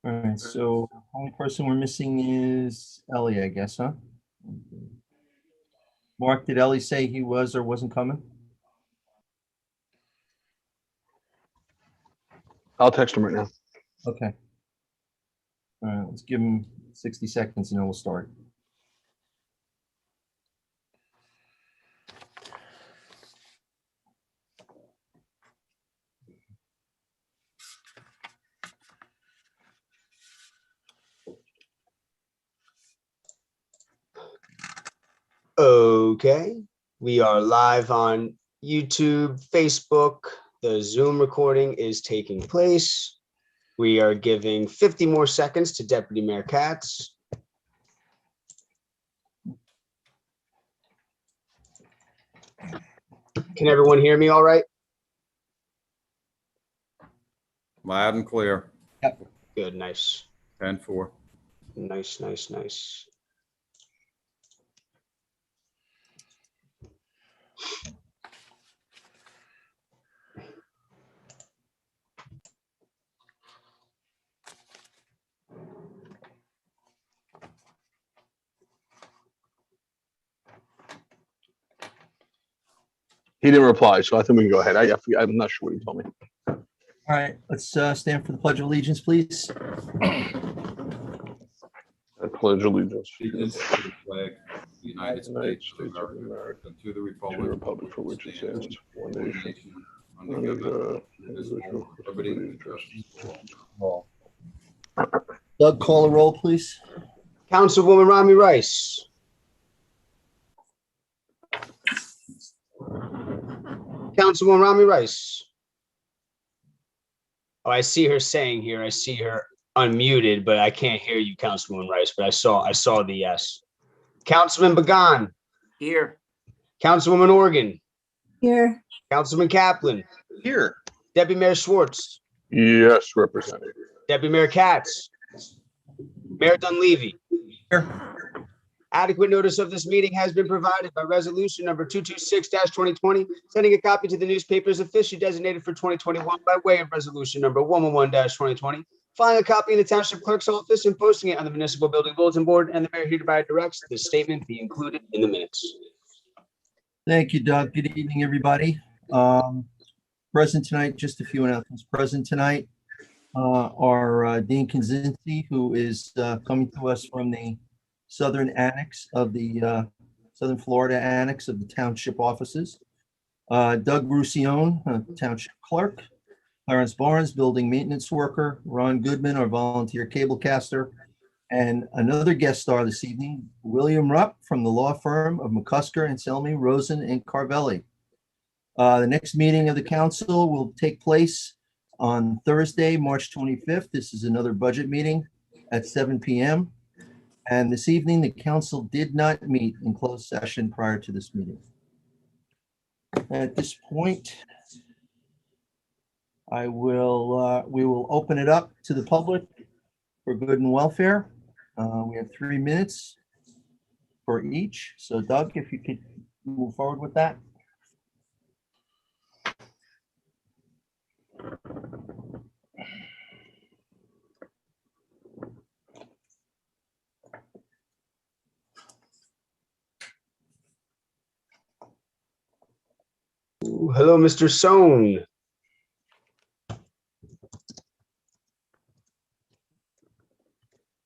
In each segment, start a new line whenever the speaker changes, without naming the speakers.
All right, so only person we're missing is Ellie, I guess, huh? Mark, did Ellie say he was or wasn't coming?
I'll text him right now.
Okay. All right, let's give him 60 seconds and then we'll start.
Okay, we are live on YouTube, Facebook. The Zoom recording is taking place. We are giving 50 more seconds to Deputy Mayor Katz. Can everyone hear me all right?
Loud and clear.
Good, nice.
10-4.
Nice, nice, nice.
He didn't reply, so I think we can go ahead. I'm not sure what he told me.
All right, let's stand for the Pledge of Allegiance, please.
I pledge allegiance
Allegiance to the flag of the United
United
States of
States of
America
America,
and to the
to the republic for which it stands, one nation,
under
under
God,
God, indivisible, with liberty and justice for all.
Doug, call a roll, please.
Councilwoman Rami Rice. Councilwoman Rami Rice. Oh, I see her saying here, I see her unmuted, but I can't hear you, Councilwoman Rice, but I saw the yes. Councilman Bagan.
Here.
Councilwoman Organ.
Here.
Councilman Kaplan.
Here.
Deputy Mayor Schwartz.
Yes, Representative.
Deputy Mayor Katz. Mayor Dunleavy.
Here.
Adequate notice of this meeting has been provided by resolution number 226-2020, sending a copy to the newspapers officially designated for 2021 by way of resolution number 111-2020, filing a copy in the township clerk's office and posting it on the municipal building bulletin board, and the mayor hereby directs this statement be included in the minutes.
Thank you, Doug. Good evening, everybody. Present tonight, just a few announcements. Present tonight are Dean Kaczynski, who is coming to us from the southern annex of the Southern Florida annex of the township offices. Doug Roussillon, township clerk. Clarence Barnes, building maintenance worker. Ron Goodman, our volunteer cablecaster. And another guest star this evening, William Rupp from the law firm of McCusker and Selmy, Rosen and Carvelli. The next meeting of the council will take place on Thursday, March 25th. This is another budget meeting at 7 p.m. And this evening, the council did not meet in closed session prior to this meeting. At this point, we will open it up to the public for good and welfare. We have 3 minutes for each. So Doug, if you could move forward with that.
Ooh, hello, Mr. Sohn.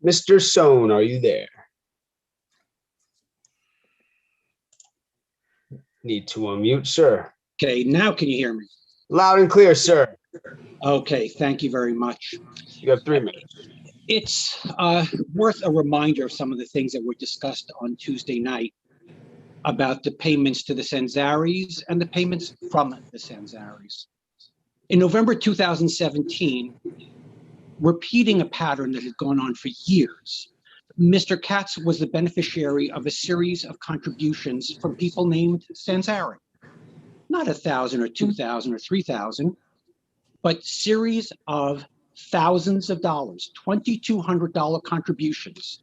Mr. Sohn, are you there? Need to unmute, sir.
Okay, now can you hear me?
Loud and clear, sir.
Okay, thank you very much.
You have 3 minutes.
It's worth a reminder of some of the things that were discussed on Tuesday night about the payments to the Sanzaris and the payments from the Sanzaris. In November 2017, repeating a pattern that had gone on for years, Mr. Katz was the beneficiary of a series of contributions from people named Sanzari. Not 1,000 or 2,000 or 3,000, but series of thousands of dollars, $2,200 contributions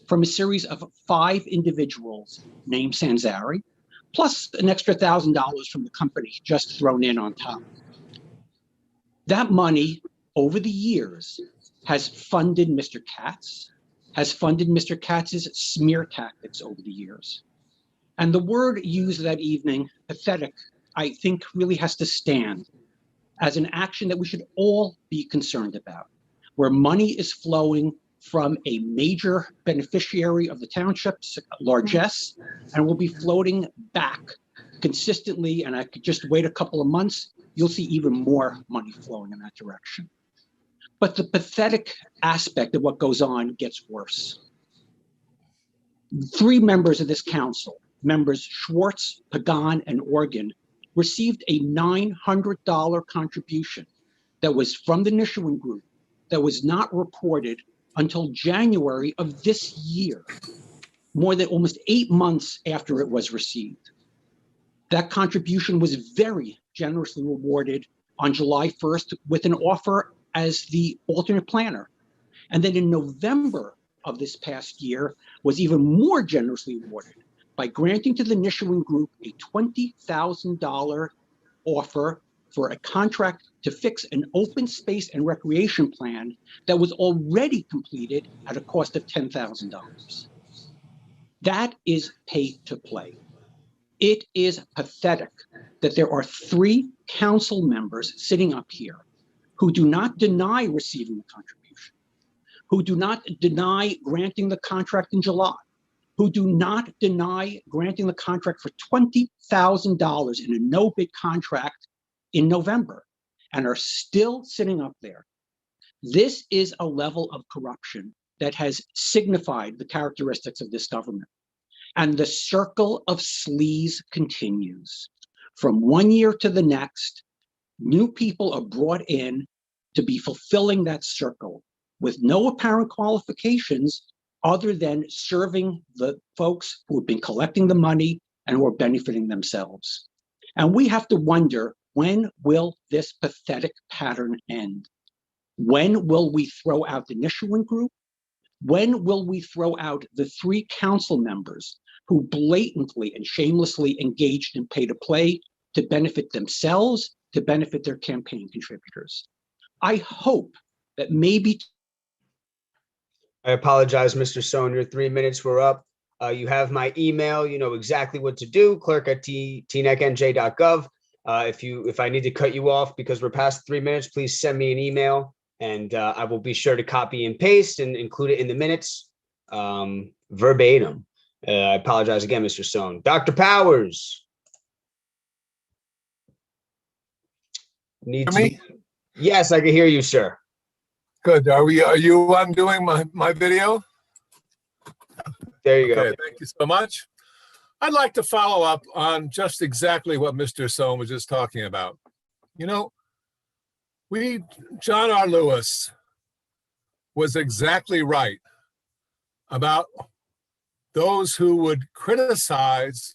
from a series of 5 individuals named Sanzari, plus an extra $1,000 from the company just thrown in on top. That money over the years has funded Mr. Katz, has funded Mr. Katz's smear tactics over the years. And the word used that evening, pathetic, I think really has to stand as an action that we should all be concerned about, where money is flowing from a major beneficiary of the township's largesse and will be floating back consistently. And I could just wait a couple of months, you'll see even more money flowing in that direction. But the pathetic aspect of what goes on gets worse. 3 members of this council, members Schwartz, Pagan, and Organ, received a $900 contribution that was from the Nishawin Group that was not reported until January of this year, more than almost 8 months after it was received. That contribution was very generously rewarded on July 1st with an offer as the alternate planner. And then in November of this past year was even more generously rewarded by granting to the Nishawin Group a $20,000 offer for a contract to fix an open space and recreation plan that was already completed at a cost of $10,000. That is pay to play. It is pathetic that there are 3 council members sitting up here who do not deny receiving the contribution, who do not deny granting the contract in July, who do not deny granting the contract for $20,000 in a no-bid contract in November, and are still sitting up there. This is a level of corruption that has signified the characteristics of this government. And the circle of sleaze continues. From one year to the next, new people are brought in to be fulfilling that circle with no apparent qualifications other than serving the folks who have been collecting the money and who are benefiting themselves. And we have to wonder, when will this pathetic pattern end? When will we throw out the Nishawin Group? When will we throw out the 3 council members who blatantly and shamelessly engaged in pay to play to benefit themselves, to benefit their campaign contributors? I hope that maybe.
I apologize, Mr. Sohn, your 3 minutes were up. You have my email. You know exactly what to do, clerk@tnecnj.gov. If I need to cut you off because we're past 3 minutes, please send me an email and I will be sure to copy and paste and include it in the minutes verbatim. I apologize again, Mr. Sohn. Dr. Powers. Yes, I can hear you, sir.
Good. Are you undoing my video?
There you go.
Okay, thank you so much. I'd like to follow up on just exactly what Mr. Sohn was just talking about. You know, John R. Lewis was exactly right about those who would criticize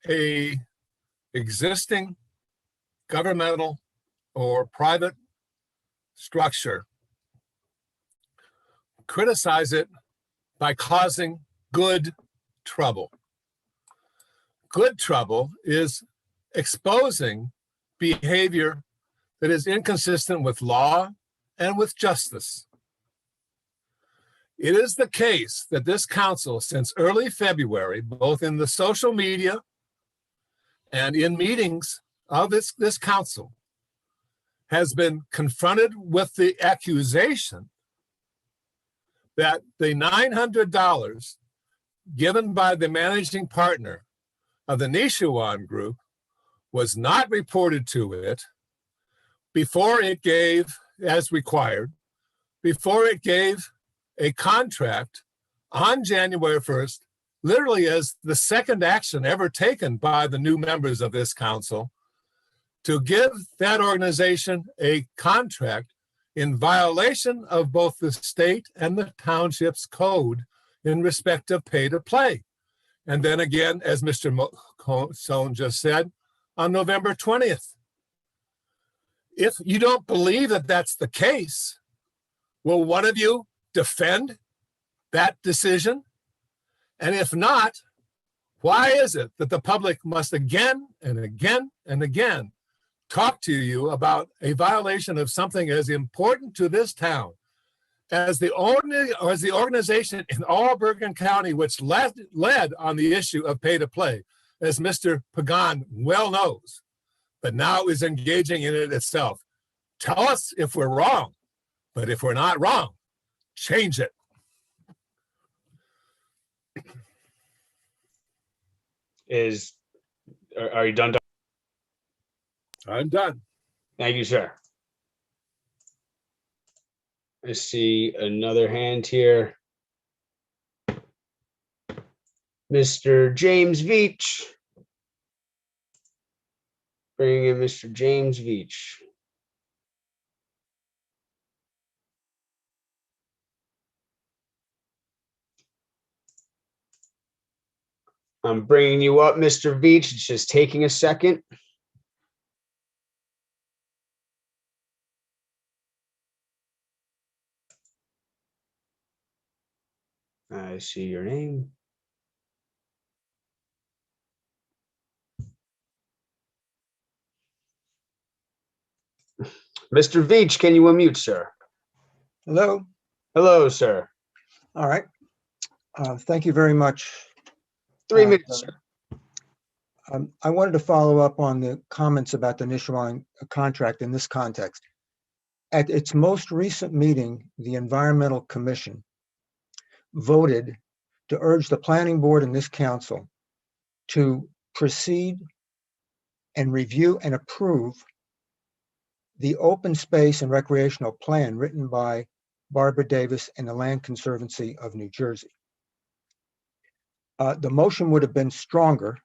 a existing governmental or private structure, criticize it by causing good trouble. Good trouble is exposing behavior that is inconsistent with law and with justice. It is the case that this council, since early February, both in the social media and in meetings of this council, has been confronted with the accusation that the $900 given by the managing partner of the Nishawin Group was not reported to it before it gave, as required, before it gave a contract on January 1st, literally as the second action ever taken by the new members of this council, to give that organization a contract in violation of both the state and the township's code in respect of pay to play. And then again, as Mr. Sohn just said, on November 20th. If you don't believe that that's the case, will one of you defend that decision? And if not, why is it that the public must again and again and again talk to you about a violation of something as important to this town as the organization in all Bergen County which led on the issue of pay to play, as Mr. Pagan well knows, but now is engaging in it itself. Tell us if we're wrong, but if we're not wrong, change it.
Are you done?
I'm done.
Thank you, sir. I see another hand here. Mr. James Veach. Bring in Mr. James Veach. I'm bringing you up, Mr. Veach. It's just taking a second. I see your name. Mr. Veach, can you unmute, sir?
Hello.
Hello, sir.
All right. Thank you very much.
3 minutes, sir.
I wanted to follow up on the comments about the Nishwan contract in this context. At its most recent meeting, the Environmental Commission voted to urge the planning board and this council to proceed and review and approve the open space and recreational plan written by Barbara Davis and the Land Conservancy of New Jersey. The motion would have been stronger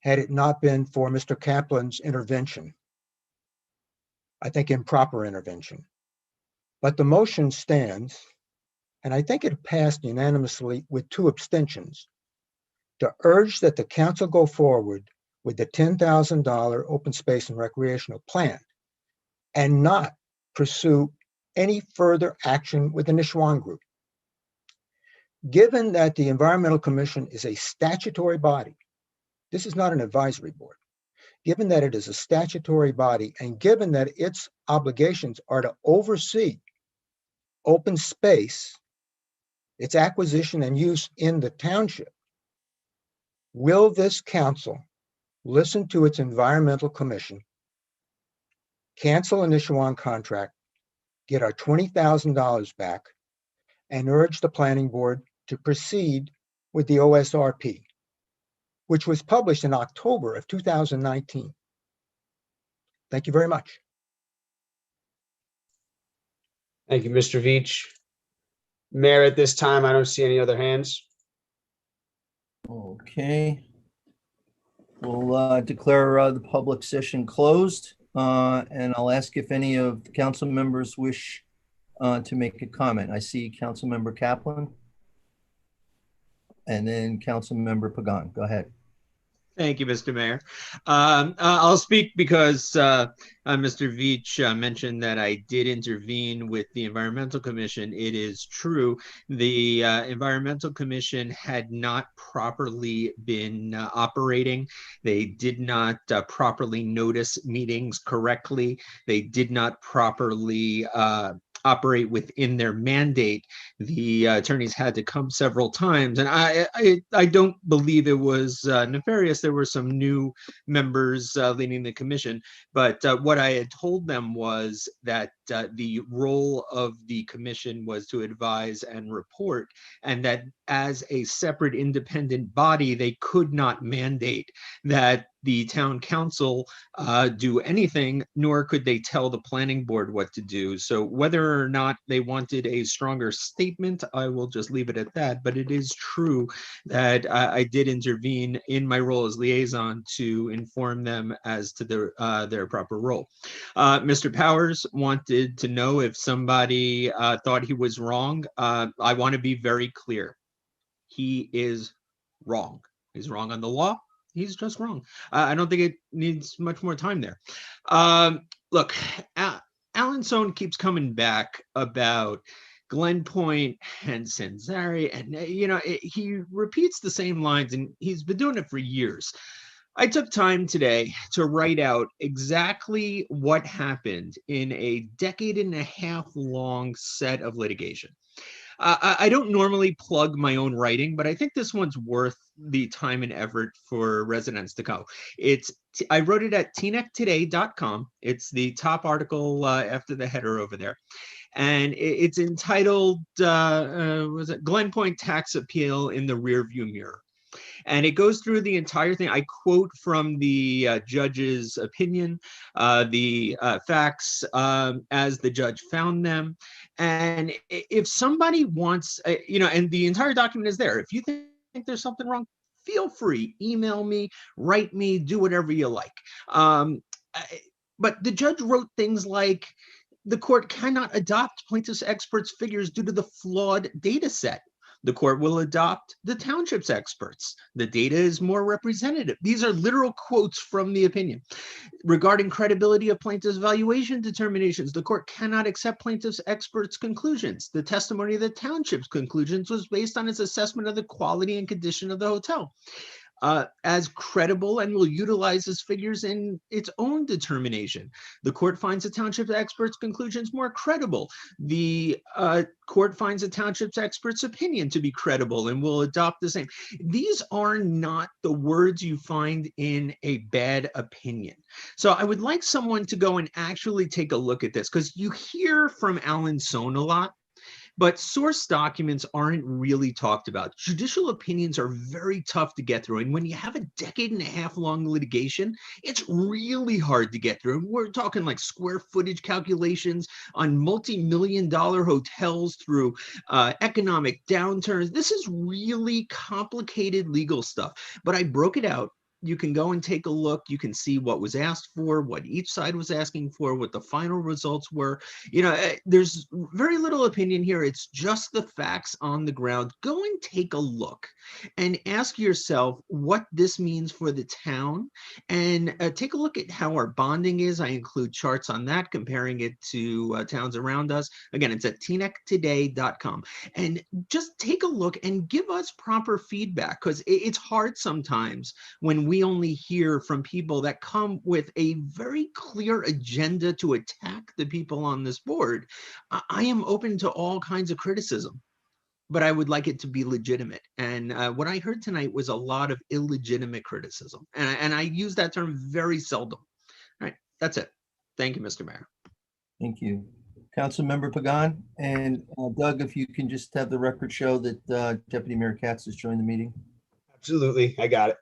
had it not been for Mr. Kaplan's intervention. I think improper intervention. But the motion stands, and I think it passed unanimously with 2 abstentions, to urge that the council go forward with the $10,000 open space and recreational plan and not pursue any further action with the Nishwan Group. Given that the Environmental Commission is a statutory body, this is not an advisory board. Given that it is a statutory body and given that its obligations are to oversee open space, its acquisition and use in the township, will this council listen to its Environmental Commission, cancel a Nishwan contract, get our $20,000 back, and urge the planning board to proceed with the OSRP, which was published in October of 2019. Thank you very much.
Thank you, Mr. Veach. Mayor, at this time, I don't see any other hands.
Okay. We'll declare the public session closed, and I'll ask if any of the council members wish to make a comment. I see Councilmember Kaplan and then Councilmember Pagan. Go ahead.
Thank you, Mr. Mayor. I'll speak because Mr. Veach mentioned that I did intervene with the Environmental Commission. It is true. The Environmental Commission had not properly been operating. They did not properly notice meetings correctly. They did not properly operate within their mandate. The attorneys had to come several times, and I don't believe it was nefarious. There were some new members leading the commission, but what I had told them was that the role of the commission was to advise and report, and that as a separate independent body, they could not mandate that the town council do anything, nor could they tell the planning board what to do. So whether or not they wanted a stronger statement, I will just leave it at that. But it is true that I did intervene in my role as liaison to inform them as to their proper role. Mr. Powers wanted to know if somebody thought he was wrong. I want to be very clear. He is wrong. He's wrong on the law. He's just wrong. I don't think it needs much more time there. Look, Alan Sohn keeps coming back about Glen Point and Sanzari, and he repeats the same lines, and he's been doing it for years. I took time today to write out exactly what happened in a decade and a half long set of litigation. I don't normally plug my own writing, but I think this one's worth the time and effort for residents to go. I wrote it at tnectoday.com. It's the top article after the header over there. And it's entitled, was it Glen Point Tax Appeal in the Rearview Mirror? And it goes through the entire thing. I quote from the judge's opinion, the facts as the judge found them. And if somebody wants, and the entire document is there. If you think there's something wrong, feel free, email me, write me, do whatever you like. But the judge wrote things like, the court cannot adopt plaintiff's experts' figures due to the flawed data set. The court will adopt the township's experts. The data is more representative. These are literal quotes from the opinion. Regarding credibility of plaintiff's valuation determinations, the court cannot accept plaintiff's experts' conclusions. The testimony of the township's conclusions was based on its assessment of the quality and condition of the hotel. As credible and will utilize his figures in its own determination. The court finds the township experts' conclusions more credible. The court finds the township's experts' opinion to be credible and will adopt the same. These are not the words you find in a bad opinion. So I would like someone to go and actually take a look at this, because you hear from Alan Sohn a lot, but source documents aren't really talked about. Judicial opinions are very tough to get through. And when you have a decade and a half long litigation, it's really hard to get through. We're talking like square footage calculations on multi-million-dollar hotels through economic downturns. This is really complicated legal stuff, but I broke it out. You can go and take a look. You can see what was asked for, what each side was asking for, what the final results were. There's very little opinion here. It's just the facts on the ground. Go and take a look and ask yourself what this means for the town, and take a look at how our bonding is. I include charts on that, comparing it to towns around us. Again, it's at tnectoday.com. And just take a look and give us proper feedback, because it's hard sometimes when we only hear from people that come with a very clear agenda to attack the people on this board. I am open to all kinds of criticism, but I would like it to be legitimate. And what I heard tonight was a lot of illegitimate criticism. And I use that term very seldom. All right, that's it. Thank you, Mr. Mayor.
Thank you. Councilmember Pagan, and Doug, if you can just have the record show that Deputy Mayor Katz has joined the meeting.
Absolutely, I got it.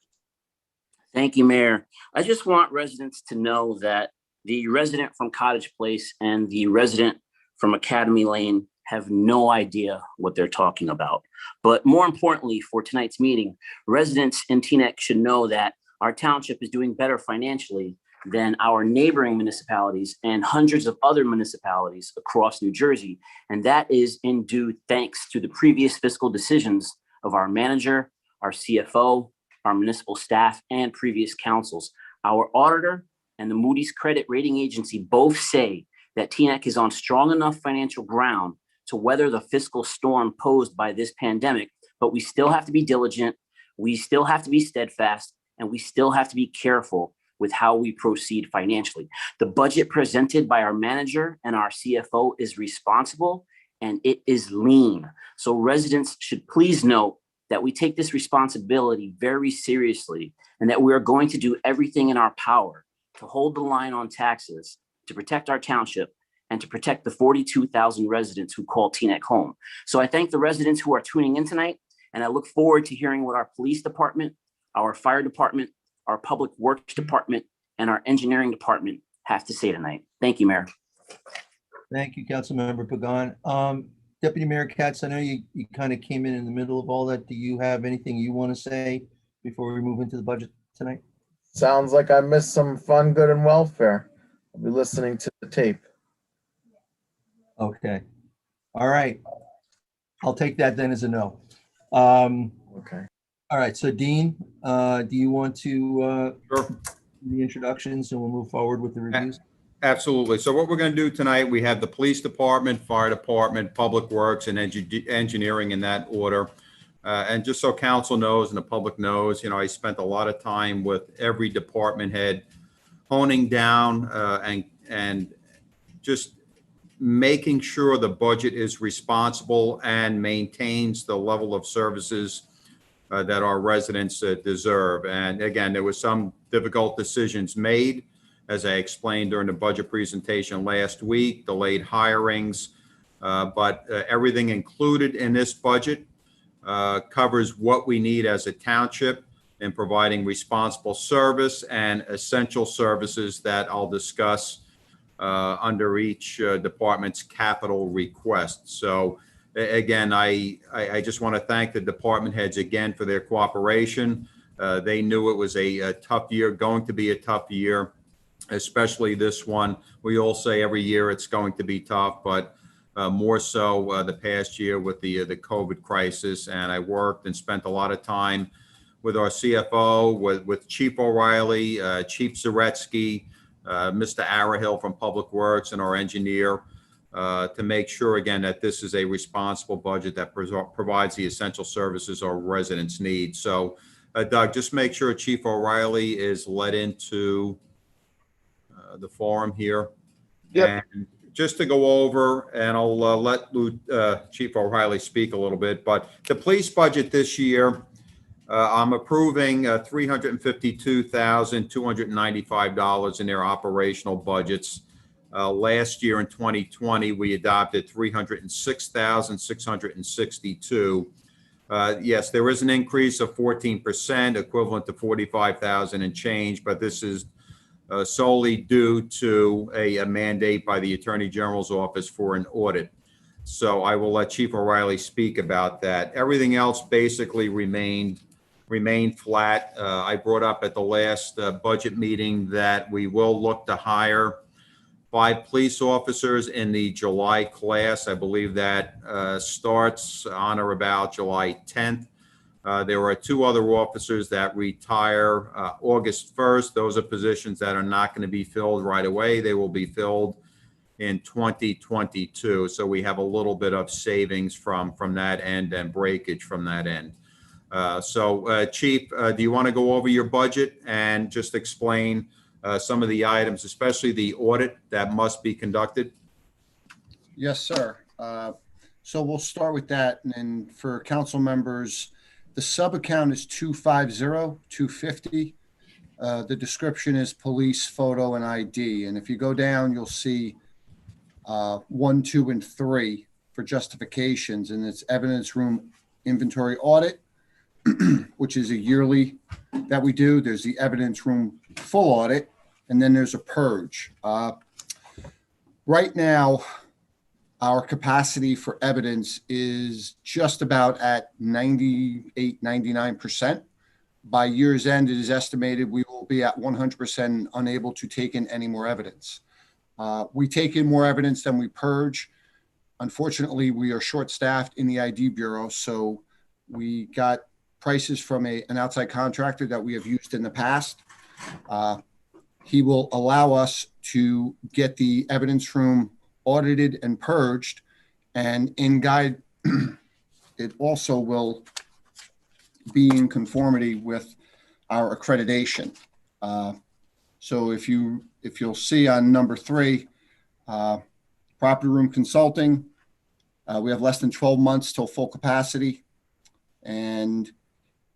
Thank you, Mayor. I just want residents to know that the resident from Cottage Place and the resident from Academy Lane have no idea what they're talking about. But more importantly, for tonight's meeting, residents in Teaneck should know that our township is doing better financially than our neighboring municipalities and hundreds of other municipalities across New Jersey. And that is in due thanks to the previous fiscal decisions of our manager, our CFO, our municipal staff, and previous councils. Our auditor and the Moody's credit rating agency both say that Teaneck is on strong enough financial ground to weather the fiscal storm posed by this pandemic, but we still have to be diligent, we still have to be steadfast, and we still have to be careful with how we proceed financially. The budget presented by our manager and our CFO is responsible, and it is lean. So residents should please note that we take this responsibility very seriously, and that we are going to do everything in our power to hold the line on taxes, to protect our township, and to protect the 42,000 residents who call Teaneck home. So I thank the residents who are tuning in tonight, and I look forward to hearing what our police department, our fire department, our public works department, and our engineering department have to say tonight. Thank you, Mayor.
Thank you, Councilmember Pagan. Deputy Mayor Katz, I know you kind of came in the middle of all that. Do you have anything you want to say before we move into the budget tonight?
Sounds like I missed some fun, good, and welfare. I'll be listening to the tape.
Okay. All right. I'll take that then as a no.
Okay.
All right. So Dean, do you want to
Sure.
do the introductions and we'll move forward with the reviews?
Absolutely. So what we're going to do tonight, we have the police department, fire department, public works, and engineering in that order. And just so council knows and the public knows, you know, I spent a lot of time with every department head honing down and just making sure the budget is responsible and maintains the level of services that our residents deserve. And again, there was some difficult decisions made, as I explained during the budget presentation last week, delayed hirings, but everything included in this budget covers what we need as a township in providing responsible service and essential services that I'll discuss under each department's capital request. So again, I just want to thank the department heads again for their cooperation. They knew it was a tough year, going to be a tough year, especially this one. We all say every year it's going to be tough, but more so the past year with the COVID crisis. And I worked and spent a lot of time with our CFO, with Chief O'Reilly, Chief Zaretsky, Mr. Arahill from Public Works, and our engineer to make sure, again, that this is a responsible budget that provides the essential services our residents need. So, Doug, just make sure Chief O'Reilly is led into the forum here.
Yep.
And just to go over, and I'll let Chief O'Reilly speak a little bit, but the police budget this year, I'm approving $352,295 in their operational budgets. Last year in 2020, we adopted $306,662. Yes, there is an increase of 14%, equivalent to 45,000 and change, but this is solely due to a mandate by the Attorney General's office for an audit. So I will let Chief O'Reilly speak about that. Everything else basically remained flat. I brought up at the last budget meeting that we will look to hire 5 police officers in the July class. I believe that starts on or about July 10th. There are 2 other officers that retire August 1st. Those are positions that are not going to be filled right away. They will be filled in 2022. So we have a little bit of savings from that end and breakage from that end. Chief, do you want to go over your budget and just explain some of the items, especially the audit that must be conducted?
Yes, sir. So we'll start with that. And then for council members, the sub account is 250. The description is police, photo, and ID. And if you go down, you'll see 1, 2, and 3 for justifications. And it's evidence room inventory audit, which is a yearly that we do. There's the evidence room full audit, and then there's a purge. Right now, our capacity for evidence is just about at 98, 99%. By year's end, it is estimated we will be at 100% unable to take in any more evidence. We take in more evidence than we purge. Unfortunately, we are short-staffed in the ID Bureau, so we got prices from an outside contractor that we have used in the past. He will allow us to get the evidence room audited and purged, and in guide, it also will be in conformity with our accreditation. So if you'll see on number 3, property room consulting, we have less than 12 months till full capacity. And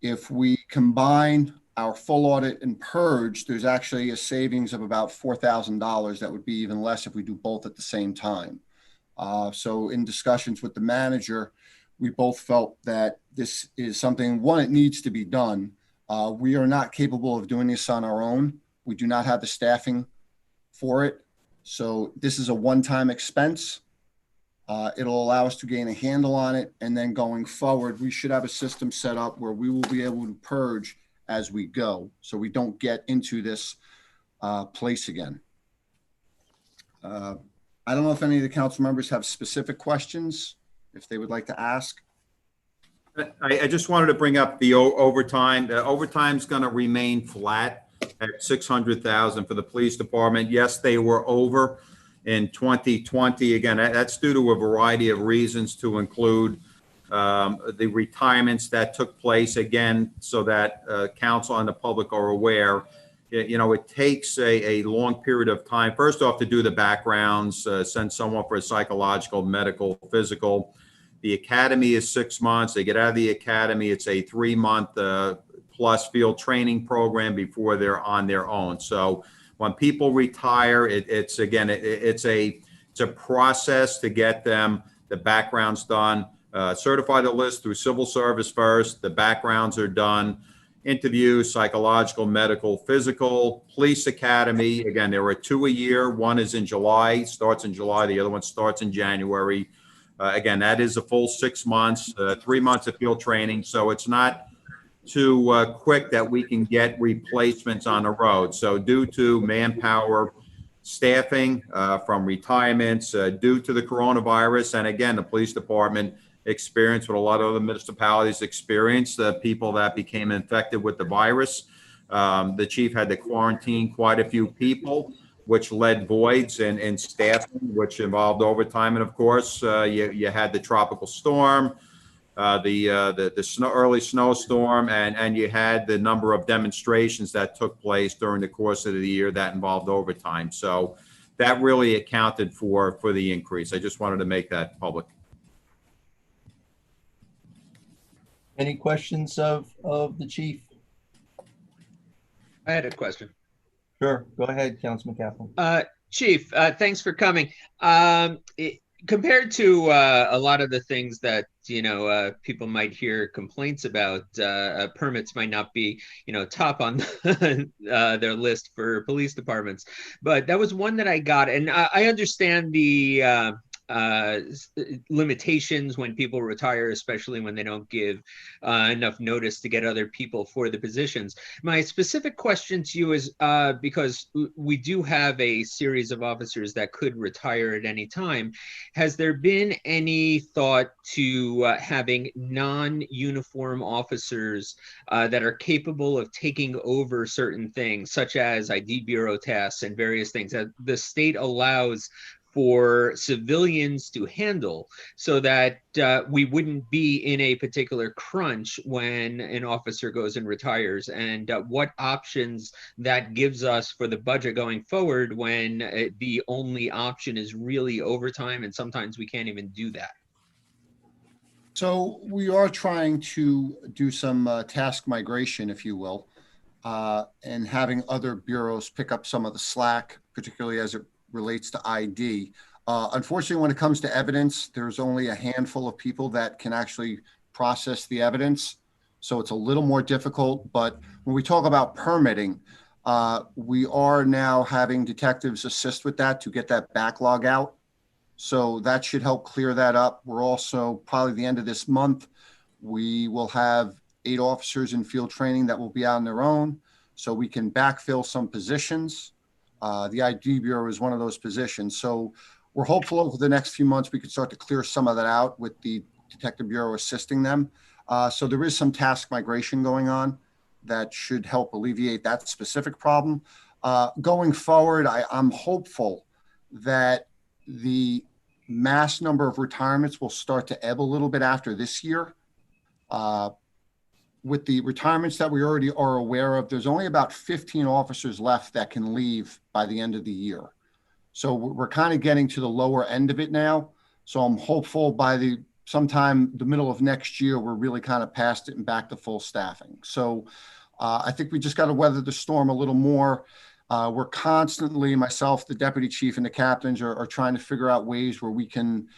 if we combine our full audit and purge, there's actually a savings of about $4,000. That would be even less if we do both at the same time. So in discussions with the manager, we both felt that this is something, one, it needs to be done. We are not capable of doing this on our own. We do not have the staffing for it. So this is a one-time expense. It'll allow us to gain a handle on it. And then going forward, we should have a system set up where we will be able to purge as we go, so we don't get into this place again. I don't know if any of the council members have specific questions, if they would like to ask.
I just wanted to bring up the overtime. The overtime's going to remain flat at $600,000 for the police department. Yes, they were over in 2020. Again, that's due to a variety of reasons, to include the retirements that took place, again, so that council and the public are aware. It takes a long period of time, first off, to do the backgrounds, send someone for a psychological, medical, physical. The academy is 6 months. They get out of the academy. It's a 3-month plus field training program before they're on their own. So when people retire, it's a process to get them the backgrounds done. Certify the list through civil service first. The backgrounds are done. Interviews, psychological, medical, physical, police academy. Again, there are 2 a year. One is in July, starts in July. The other one starts in January. Again, that is a full 6 months, 3 months of field training. So it's not too quick that we can get replacements on the road. So due to manpower, staffing from retirements, due to the coronavirus, and again, the police department experience what a lot of other municipalities experience, the people that became infected with the virus. The chief had to quarantine quite a few people, which led voids in staffing, which involved overtime. And of course, you had the tropical storm, the early snowstorm, and you had the number of demonstrations that took place during the course of the year that involved overtime. So that really accounted for the increase. I just wanted to make that public.
Any questions of the chief?
I had a question.
Sure, go ahead, Councilman Kaplan.
Chief, thanks for coming. Compared to a lot of the things that people might hear complaints about, permits might not be top on their list for police departments, but that was one that I got, and I understand the limitations when people retire, especially when they don't give enough notice to get other people for the positions. My specific question to you is because we do have a series of officers that could retire at any time. Has there been any thought to having non-uniform officers that are capable of taking over certain things, such as ID Bureau tasks and various things that the state allows for civilians to handle, so that we wouldn't be in a particular crunch when an officer goes and retires, and what options that gives us for the budget going forward when the only option is really overtime, and sometimes we can't even do that.
So we are trying to do some task migration, if you will, and having other bureaus pick up some of the slack, particularly as it relates to ID. Unfortunately, when it comes to evidence, there's only a handful of people that can actually process the evidence. So it's a little more difficult. But when we talk about permitting, we are now having detectives assist with that to get that backlog out. So that should help clear that up. We're also, probably the end of this month, we will have 8 officers in field training that will be out on their own, so we can backfill some positions. The ID Bureau is one of those positions. So we're hopeful over the next few months we could start to clear some of that out with the Detective Bureau assisting them. So there is some task migration going on that should help alleviate that specific problem. Going forward, I'm hopeful that the mass number of retirements will start to ebb a little bit after this year. With the retirements that we already are aware of, there's only about 15 officers left that can leave by the end of the year. So we're kind of getting to the lower end of it now. So I'm hopeful by sometime the middle of next year, we're really kind of past it and back to full staffing. So I think we just got to weather the storm a little more. We're constantly, myself, the deputy chief, and the captains are trying to figure out ways where we can,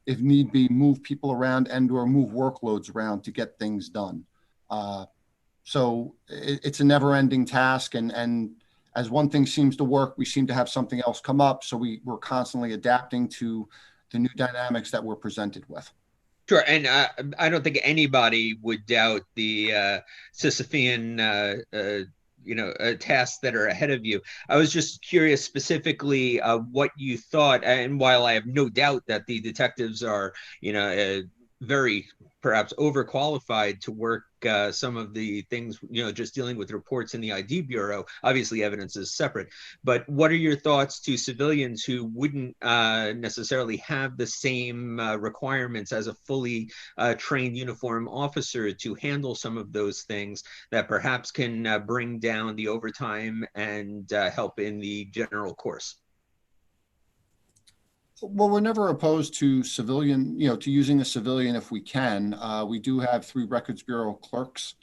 if need be, move people around and/or move workloads around to get things done. So it's a never-ending task, and as one thing seems to work, we seem to have something else come up. So we're constantly adapting to the new dynamics that we're presented with.
Sure, and I don't think anybody would doubt the Sisyphean tasks that are ahead of you. I was just curious specifically what you thought, and while I have no doubt that the detectives are, very perhaps overqualified to work some of the things, just dealing with reports in the ID Bureau. Obviously, evidence is separate. But what are your thoughts to civilians who wouldn't necessarily have the same requirements as a fully trained uniform officer to handle some of those things that perhaps can bring down the overtime and help in the general course?
Well, we're never opposed to civilian, to using a civilian if we can. We do have 3 Records Bureau clerks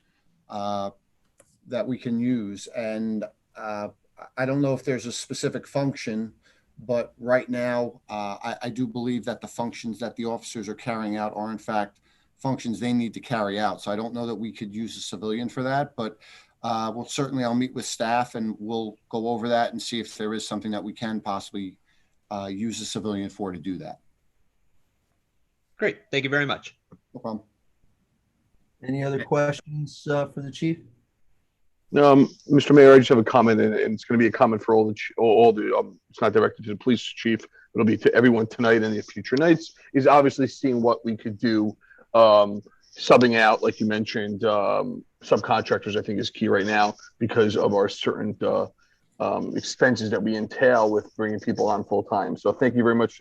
that we can use. And I don't know if there's a specific function, but right now, I do believe that the functions that the officers are carrying out are in fact functions they need to carry out. So I don't know that we could use a civilian for that, but I'll meet with staff and we'll go over that and see if there is something that we can possibly use a civilian for to do that.
Great. Thank you very much.
No problem.
Any other questions for the chief?
Mr. Mayor, I just have a comment, and it's going to be a comment for all the. It's not directed to the police chief. It'll be to everyone tonight and the future nights. Is obviously seeing what we could do, subbing out, like you mentioned, subcontractors. I think is key right now because of our certain expenses that we entail with bringing people on full time. So thank you very much,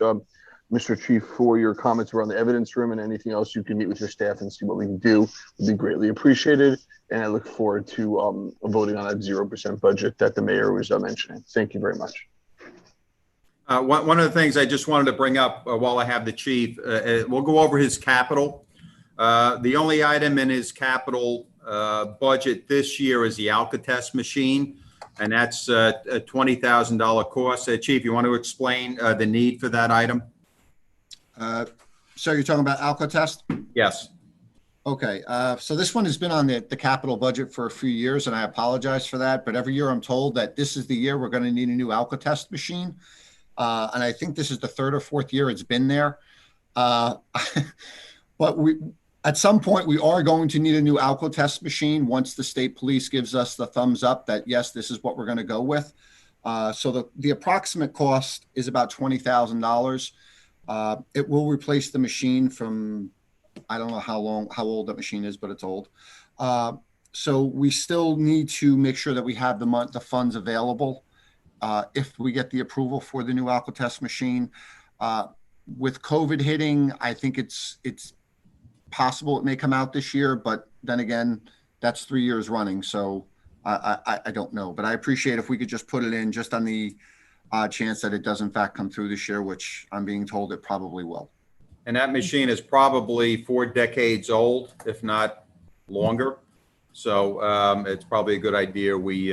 Mr. Chief, for your comments around the evidence room, and anything else you can meet with your staff and see what we can do would be greatly appreciated. And I look forward to voting on that 0% budget that the mayor was mentioning. Thank you very much.
One of the things I just wanted to bring up while I have the chief, we'll go over his capital. The only item in his capital budget this year is the Alcatest machine, and that's a $20,000 cost. Chief, you want to explain the need for that item?
So you're talking about Alcatest?
Yes.
Okay, so this one has been on the capital budget for a few years, and I apologize for that. But every year I'm told that this is the year we're going to need a new Alcatest machine. And I think this is the 3rd or 4th year it's been there. But at some point, we are going to need a new Alcatest machine once the state police gives us the thumbs up that, yes, this is what we're going to go with. So the approximate cost is about $20,000. It will replace the machine from, I don't know how old that machine is, but it's old. So we still need to make sure that we have the funds available if we get the approval for the new Alcatest machine. With COVID hitting, I think it's possible it may come out this year, but then again, that's 3 years running. So I don't know, but I appreciate if we could just put it in just on the chance that it does in fact come through this year, which I'm being told it probably will.
And that machine is probably 4 decades old, if not longer. So it's probably a good idea. We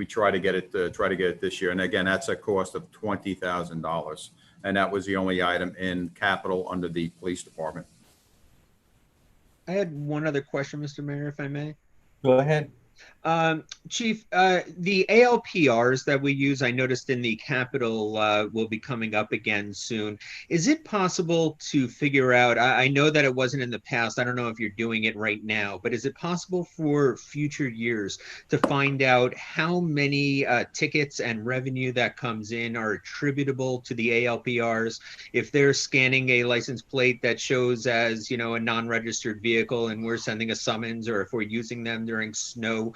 try to get it this year. And again, that's a cost of $20,000. And that was the only item in capital under the police department.
I had one other question, Mr. Mayor, if I may.
Go ahead.
Chief, the ALPRs that we use, I noticed in the Capitol will be coming up again soon. Is it possible to figure out, I know that it wasn't in the past, I don't know if you're doing it right now, but is it possible for future years to find out how many tickets and revenue that comes in are attributable to the ALPRs? If they're scanning a license plate that shows as, a non-registered vehicle and we're sending a summons, or if we're using them during snow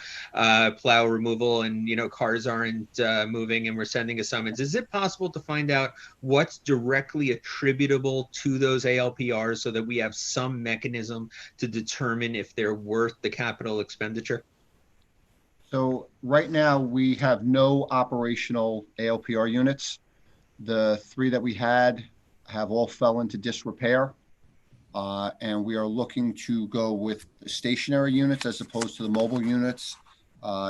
plow removal and cars aren't moving and we're sending a summons, is it possible to find out what's directly attributable to those ALPRs so that we have some mechanism to determine if they're worth the capital expenditure?
So right now we have no operational ALPR units. The 3 that we had have all fell into disrepair. And we are looking to go with stationary units as opposed to the mobile units.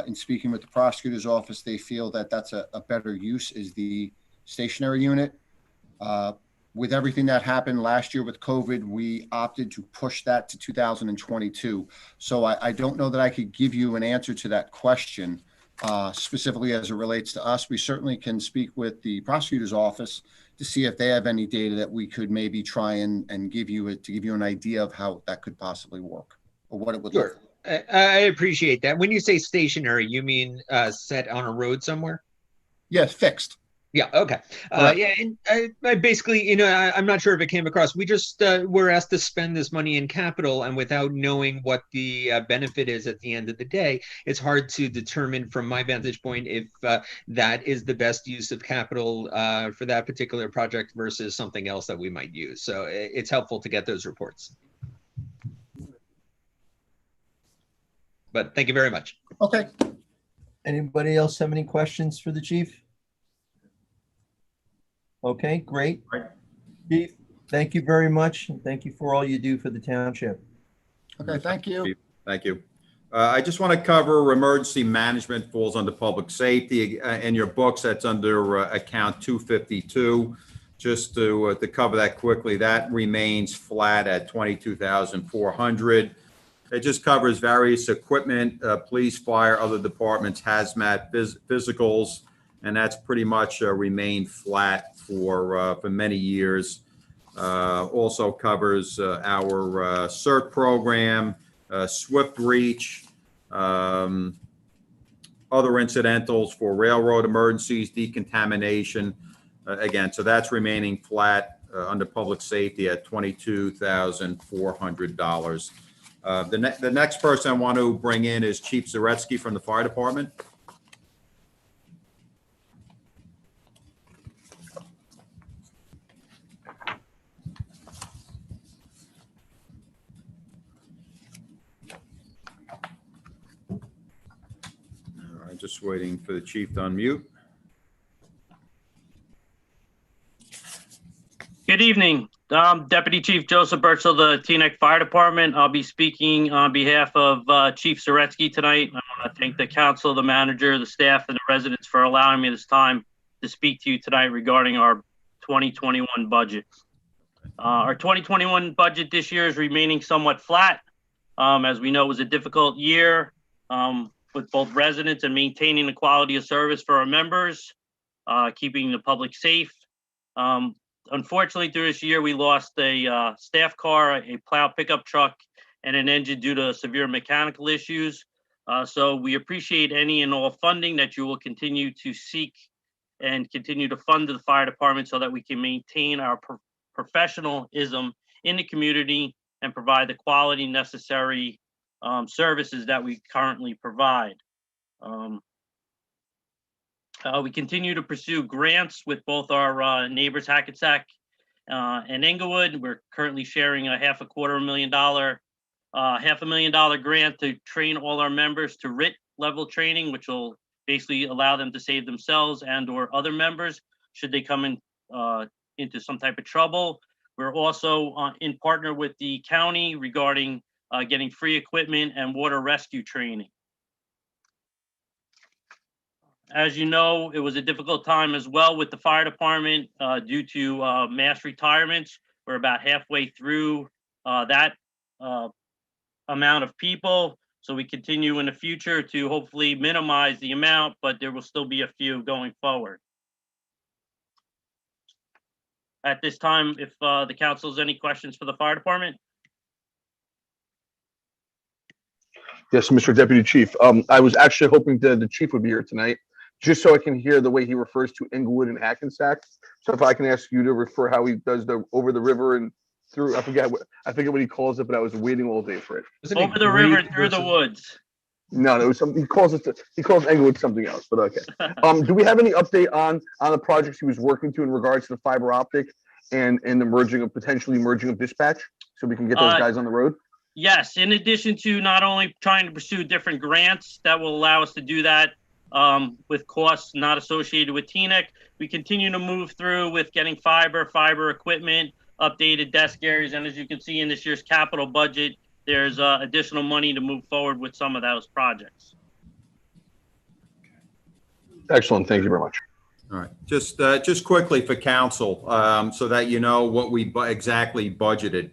In speaking with the prosecutor's office, they feel that that's a better use is the stationary unit. With everything that happened last year with COVID, we opted to push that to 2022. So I don't know that I could give you an answer to that question specifically as it relates to us. We certainly can speak with the prosecutor's office to see if they have any data that we could maybe try and give you an idea of how that could possibly work or what it would look like.
I appreciate that. When you say stationary, you mean set on a road somewhere?
Yes, fixed.
Yeah, okay. Yeah, and I basically, I'm not sure if it came across. We just were asked to spend this money in capital, and without knowing what the benefit is at the end of the day, it's hard to determine from my vantage point if that is the best use of capital for that particular project versus something else that we might use. So it's helpful to get those reports. But thank you very much.
Okay.
Anybody else have any questions for the chief? Okay, great.
Right.
Chief, thank you very much. And thank you for all you do for the township.
Okay, thank you.
Thank you. I just want to cover emergency management falls under public safety. In your books, that's under account 252. Just to cover that quickly, that remains flat at 22,400. It just covers various equipment, police, fire, other departments, hazmat, physicals, and that's pretty much remained flat for many years. Also covers our CERT program, SWIFT reach, other incidentals for railroad emergencies, decontamination. Again, so that's remaining flat under public safety at $22,400. The next person I want to bring in is Chief Zaretsky from the fire department. Just waiting for the chief to unmute.
Good evening. Deputy Chief Joseph Burchell, the Teaneck Fire Department. I'll be speaking on behalf of Chief Zaretsky tonight. I want to thank the council, the manager, the staff, and the residents for allowing me this time to speak to you tonight regarding our 2021 budget. Our 2021 budget this year is remaining somewhat flat. As we know, it was a difficult year with both residents and maintaining the quality of service for our members, keeping the public safe. Unfortunately, through this year, we lost a staff car, a plow pickup truck, and an engine due to severe mechanical issues. So we appreciate any and all funding that you will continue to seek and continue to fund the fire department so that we can maintain our professionalism in the community and provide the quality necessary services that we currently provide. We continue to pursue grants with both our neighbors, Hackensack and Englewood. We're currently sharing a $500,000 grant to train all our members to RIT level training, which will basically allow them to save themselves and or other members should they come in into some type of trouble. We're also in partner with the county regarding getting free equipment and water rescue training. As you know, it was a difficult time as well with the fire department due to mass retirements. We're about halfway through that amount of people. So we continue in the future to hopefully minimize the amount, but there will still be a few going forward. At this time, if the council has any questions for the fire department.
Yes, Mr. Deputy Chief. I was actually hoping that the chief would be here tonight, just so I can hear the way he refers to Englewood and Hackensack. So if I can ask you to refer how he does the over the river and through, I forget what he calls it, but I was waiting all day for it.
Over the river and through the woods.
No, it was something he calls Englewood something else, but okay. Do we have any update on the projects he was working to in regards to the fiber optic and the potentially merging of dispatch, so we can get those guys on the road?
Yes, in addition to not only trying to pursue different grants that will allow us to do that with costs not associated with Teaneck, we continue to move through with getting fiber equipment, updated desk areas, and as you can see in this year's capital budget, there's additional money to move forward with some of those projects.
Excellent, thank you very much.
All right, just quickly for council, so that you know what we exactly budgeted.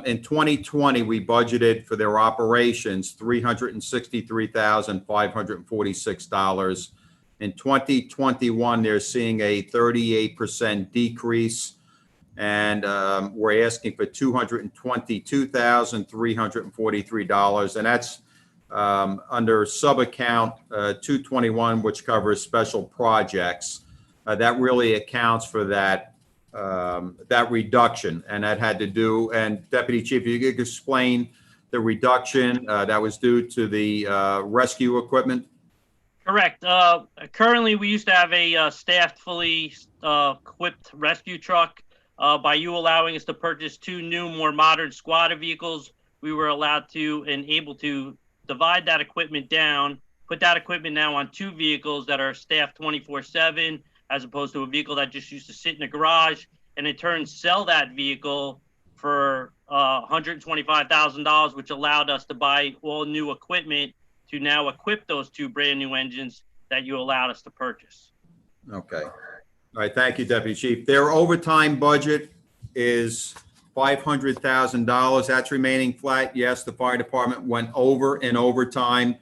In 2020, we budgeted for their operations $363,546. In 2021, they're seeing a 38% decrease, and we're asking for $222,343, and that's under sub-account 221, which covers special projects. that really accounts for that that reduction. And that had to do, and Deputy Chief, you could explain the reduction that was due to the rescue equipment?
Correct. Currently, we used to have a staffed, fully equipped rescue truck. By you allowing us to purchase 2 new, more modern squatter vehicles, we were allowed to and able to divide that equipment down, put that equipment now on 2 vehicles that are staffed 24/7, as opposed to a vehicle that just used to sit in a garage, and in turn sell that vehicle for $125,000, which allowed us to buy all new equipment to now equip those 2 brand new engines that you allowed us to purchase.
Okay. All right. Thank you, Deputy Chief. Their overtime budget is $500,000. That's remaining flat. Yes, the fire department went over in overtime.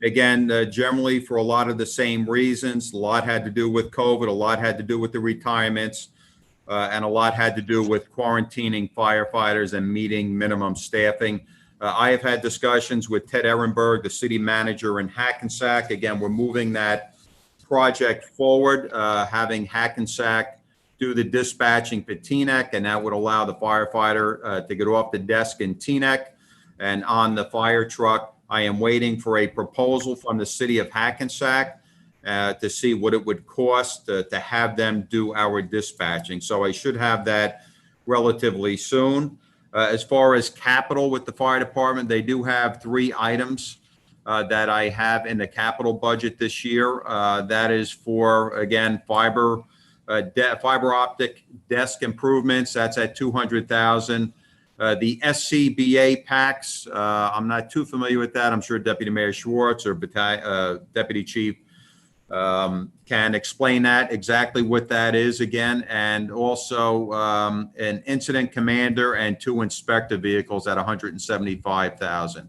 Again, generally for a lot of the same reasons. A lot had to do with COVID. A lot had to do with the retirements. And a lot had to do with quarantining firefighters and meeting minimum staffing. I have had discussions with Ted Ehrenberg, the city manager in Hackensack. Again, we're moving that project forward, having Hackensack do the dispatching for Teaneck, and that would allow the firefighter to get off the desk in Teaneck and on the fire truck. I am waiting for a proposal from the city of Hackensack to see what it would cost to have them do our dispatching. So I should have that relatively soon. As far as capital with the fire department, they do have 3 items that I have in the capital budget this year. That is for, again, fiber optic desk improvements. That's at $200,000. The SCBA packs, I'm not too familiar with that. I'm sure Deputy Mayor Schwartz or Deputy Chief can explain that, exactly what that is again. And also an incident commander and 2 inspector vehicles at $175,000.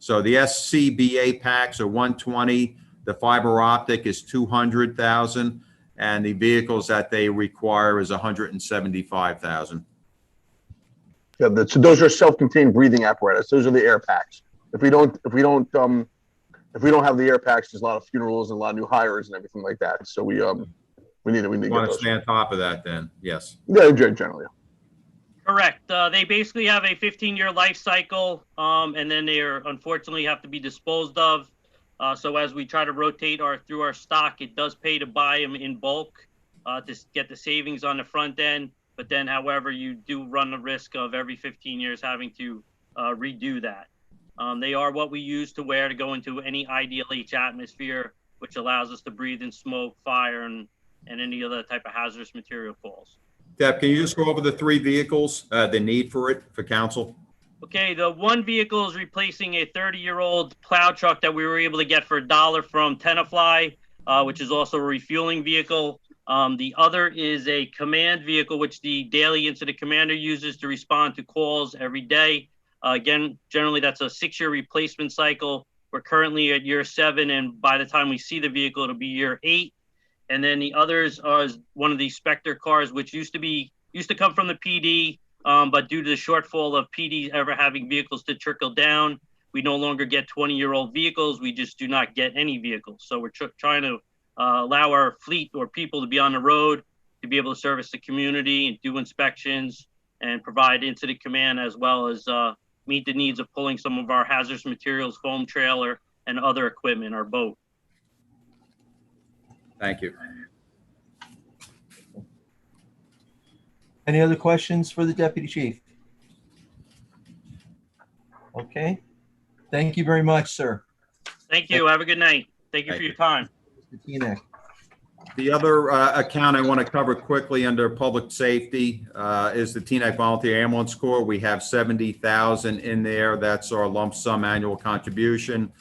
So the SCBA packs are $120,000. The fiber optic is $200,000. And the vehicles that they require is $175,000.
Yeah, so those are self-contained breathing apparatus. Those are the air packs. If we don't have the air packs, there's a lot of funerals and a lot of new hires and everything like that. So we need to
Want
get
to
those.
stay on top of that then? Yes.
Yeah, generally.
Correct. They basically have a 15-year life cycle, and then they are unfortunately have to be disposed of. So as we try to rotate through our stock, it does pay to buy them in bulk to get the savings on the front end. But then, however, you do run the risk of every 15 years having to redo that. They are what we use to wear to go into any IDLH atmosphere, which allows us to breathe in smoke, fire, and any other type of hazardous material falls.
Deb, can you just go over the 3 vehicles, the need for it for council?
Okay, the one vehicle is replacing a 30-year-old plow truck that we were able to get for $1 from Tenafly, which is also a refueling vehicle. The other is a command vehicle, which the daily incident commander uses to respond to calls every day. Again, generally that's a 6-year replacement cycle. We're currently at year 7, and by the time we see the vehicle, it'll be year 8. And then the others are one of the Spectre cars, which used to come from the PD, but due to the shortfall of PD ever having vehicles to trickle down, we no longer get 20-year-old vehicles. We just do not get any vehicles. So we're trying to allow our fleet or people to be on the road, to be able to service the community and do inspections and provide incident command, as well as meet the needs of pulling some of our hazardous materials, foam trailer, and other equipment, our boat.
Thank you.
Any other questions for the Deputy Chief? Okay. Thank you very much, sir.
Thank you. Have a good night. Thank you for your time.
The other account I want to cover quickly under public safety is the Teaneck Volunteer Ambulance Corps. We have $70,000 in there. That's our lump sum annual contribution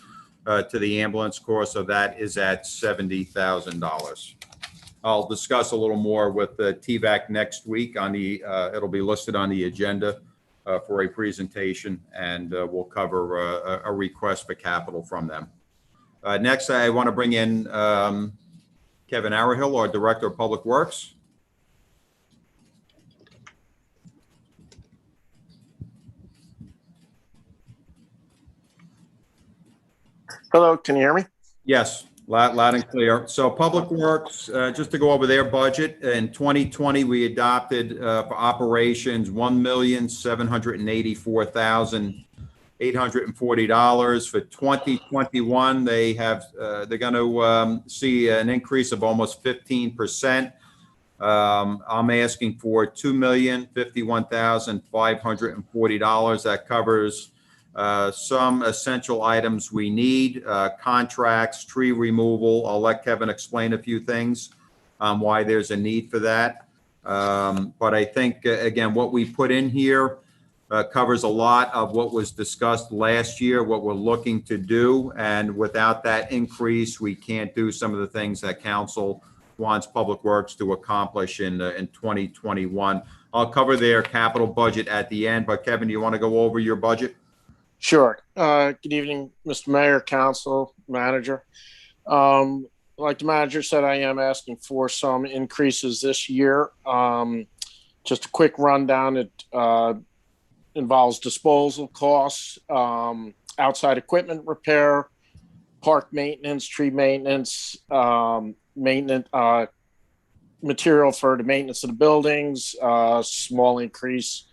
to the ambulance corps. So that is at $70,000. I'll discuss a little more with the TVAC next week on the, it'll be listed on the agenda for a presentation, and we'll cover a request for capital from them. Next, I want to bring in Kevin Arahill, our Director of Public Works.
Hello, can you hear me?
Yes. Loud and clear. So Public Works, just to go over their budget, in 2020, we adopted for operations $1,784,840. For 2021, they're going to see an increase of almost 15%. I'm asking for $2,051,540. That covers some essential items we need, contracts, tree removal. I'll let Kevin explain a few things on why there's a need for that. But I think, again, what we put in here covers a lot of what was discussed last year, what we're looking to do. And without that increase, we can't do some of the things that council wants Public Works to accomplish in 2021. I'll cover their capital budget at the end, but Kevin, do you want to go over your budget?
Sure. Good evening, Mr. Mayor, Council, Manager. Like the manager said, I am asking for some increases this year. Just a quick rundown. It involves disposal costs, outside equipment repair, park maintenance, tree maintenance, material for the maintenance of the buildings, small increase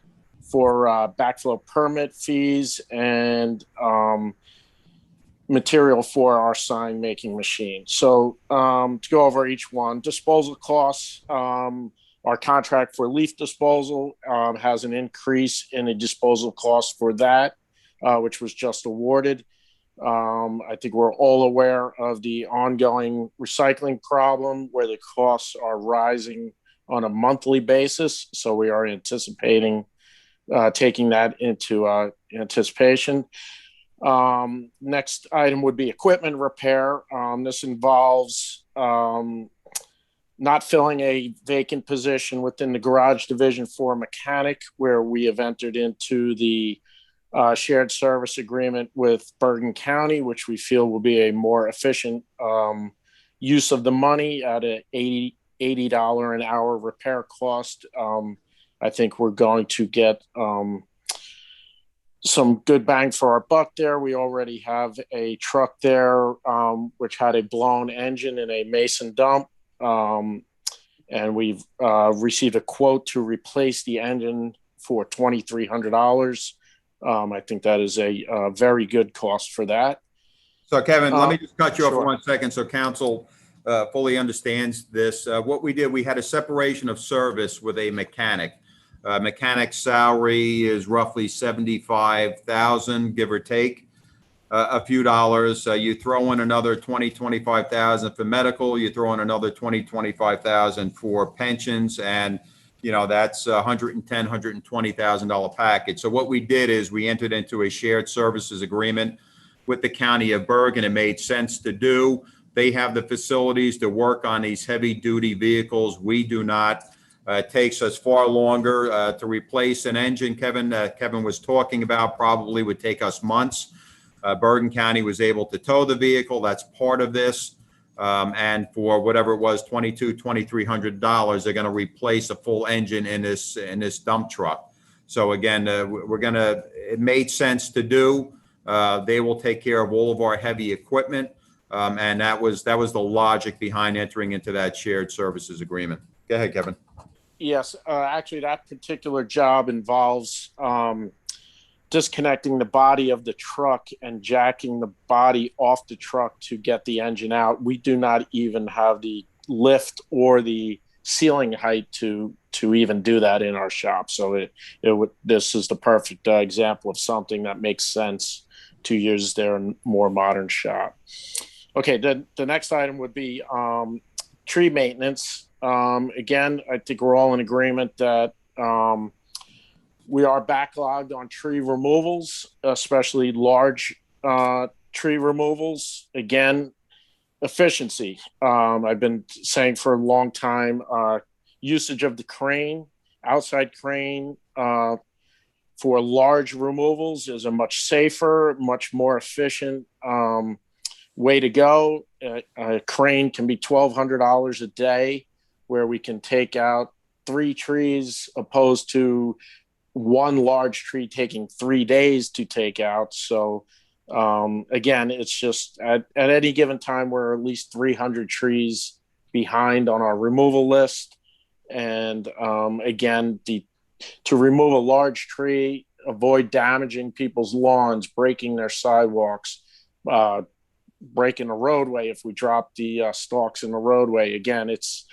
for backflow permit fees, and material for our sign making machine. So to go over each one, disposal costs, our contract for leaf disposal has an increase in the disposal cost for that, which was just awarded. I think we're all aware of the ongoing recycling problem where the costs are rising on a monthly basis. So we are anticipating taking that into anticipation. Next item would be equipment repair. This involves not filling a vacant position within the garage division for a mechanic, where we have entered into the shared service agreement with Bergen County, which we feel will be a more efficient use of the money at a $80 an hour repair cost. I think we're going to get some good bang for our buck there. We already have a truck there, which had a blown engine in a Mason dump. And we've received a quote to replace the engine for $2,300. I think that is a very good cost for that.
So Kevin, let me just cut you off
sure.
for 1 second so council fully understands this. What we did, we had a separation of service with a mechanic. Mechanic's salary is roughly $75,000, give or take a few dollars. You throw in another $25,000 for medical, you throw in another $25,000 for pensions, and that's $110,000, $120,000 package. So what we did is we entered into a shared services agreement with the County of Bergen. It made sense to do. They have the facilities to work on these heavy duty vehicles. We do not. It takes us far longer to replace an engine. Kevin was talking about probably would take us months. Bergen County was able to tow the vehicle. That's part of this. And for whatever it was, $2,300, they're going to replace a full engine in this dump truck. So again, it made sense to do. They will take care of all of our heavy equipment. And that was the logic behind entering into that shared services agreement. Go ahead, Kevin.
Yes, actually, that particular job involves disconnecting the body of the truck and jacking the body off the truck to get the engine out. We do not even have the lift or the ceiling height to even do that in our shop. So this is the perfect example of something that makes sense to use their more modern shop. Okay, the next item would be tree maintenance. Again, I think we're all in agreement that we are backlogged on tree removals, especially large tree removals. Again, efficiency. I've been saying for a long time, usage of the crane, outside crane for large removals is a much safer, much more efficient way to go. A crane can be $1,200 a day, where we can take out 3 trees opposed to one large tree taking 3 days to take out. So Again, it's just at any given time, we're at least 300 trees behind on our removal list. And again, to remove a large tree, avoid damaging people's lawns, breaking their sidewalks, breaking a roadway if we drop the stalks in the roadway. Again, it's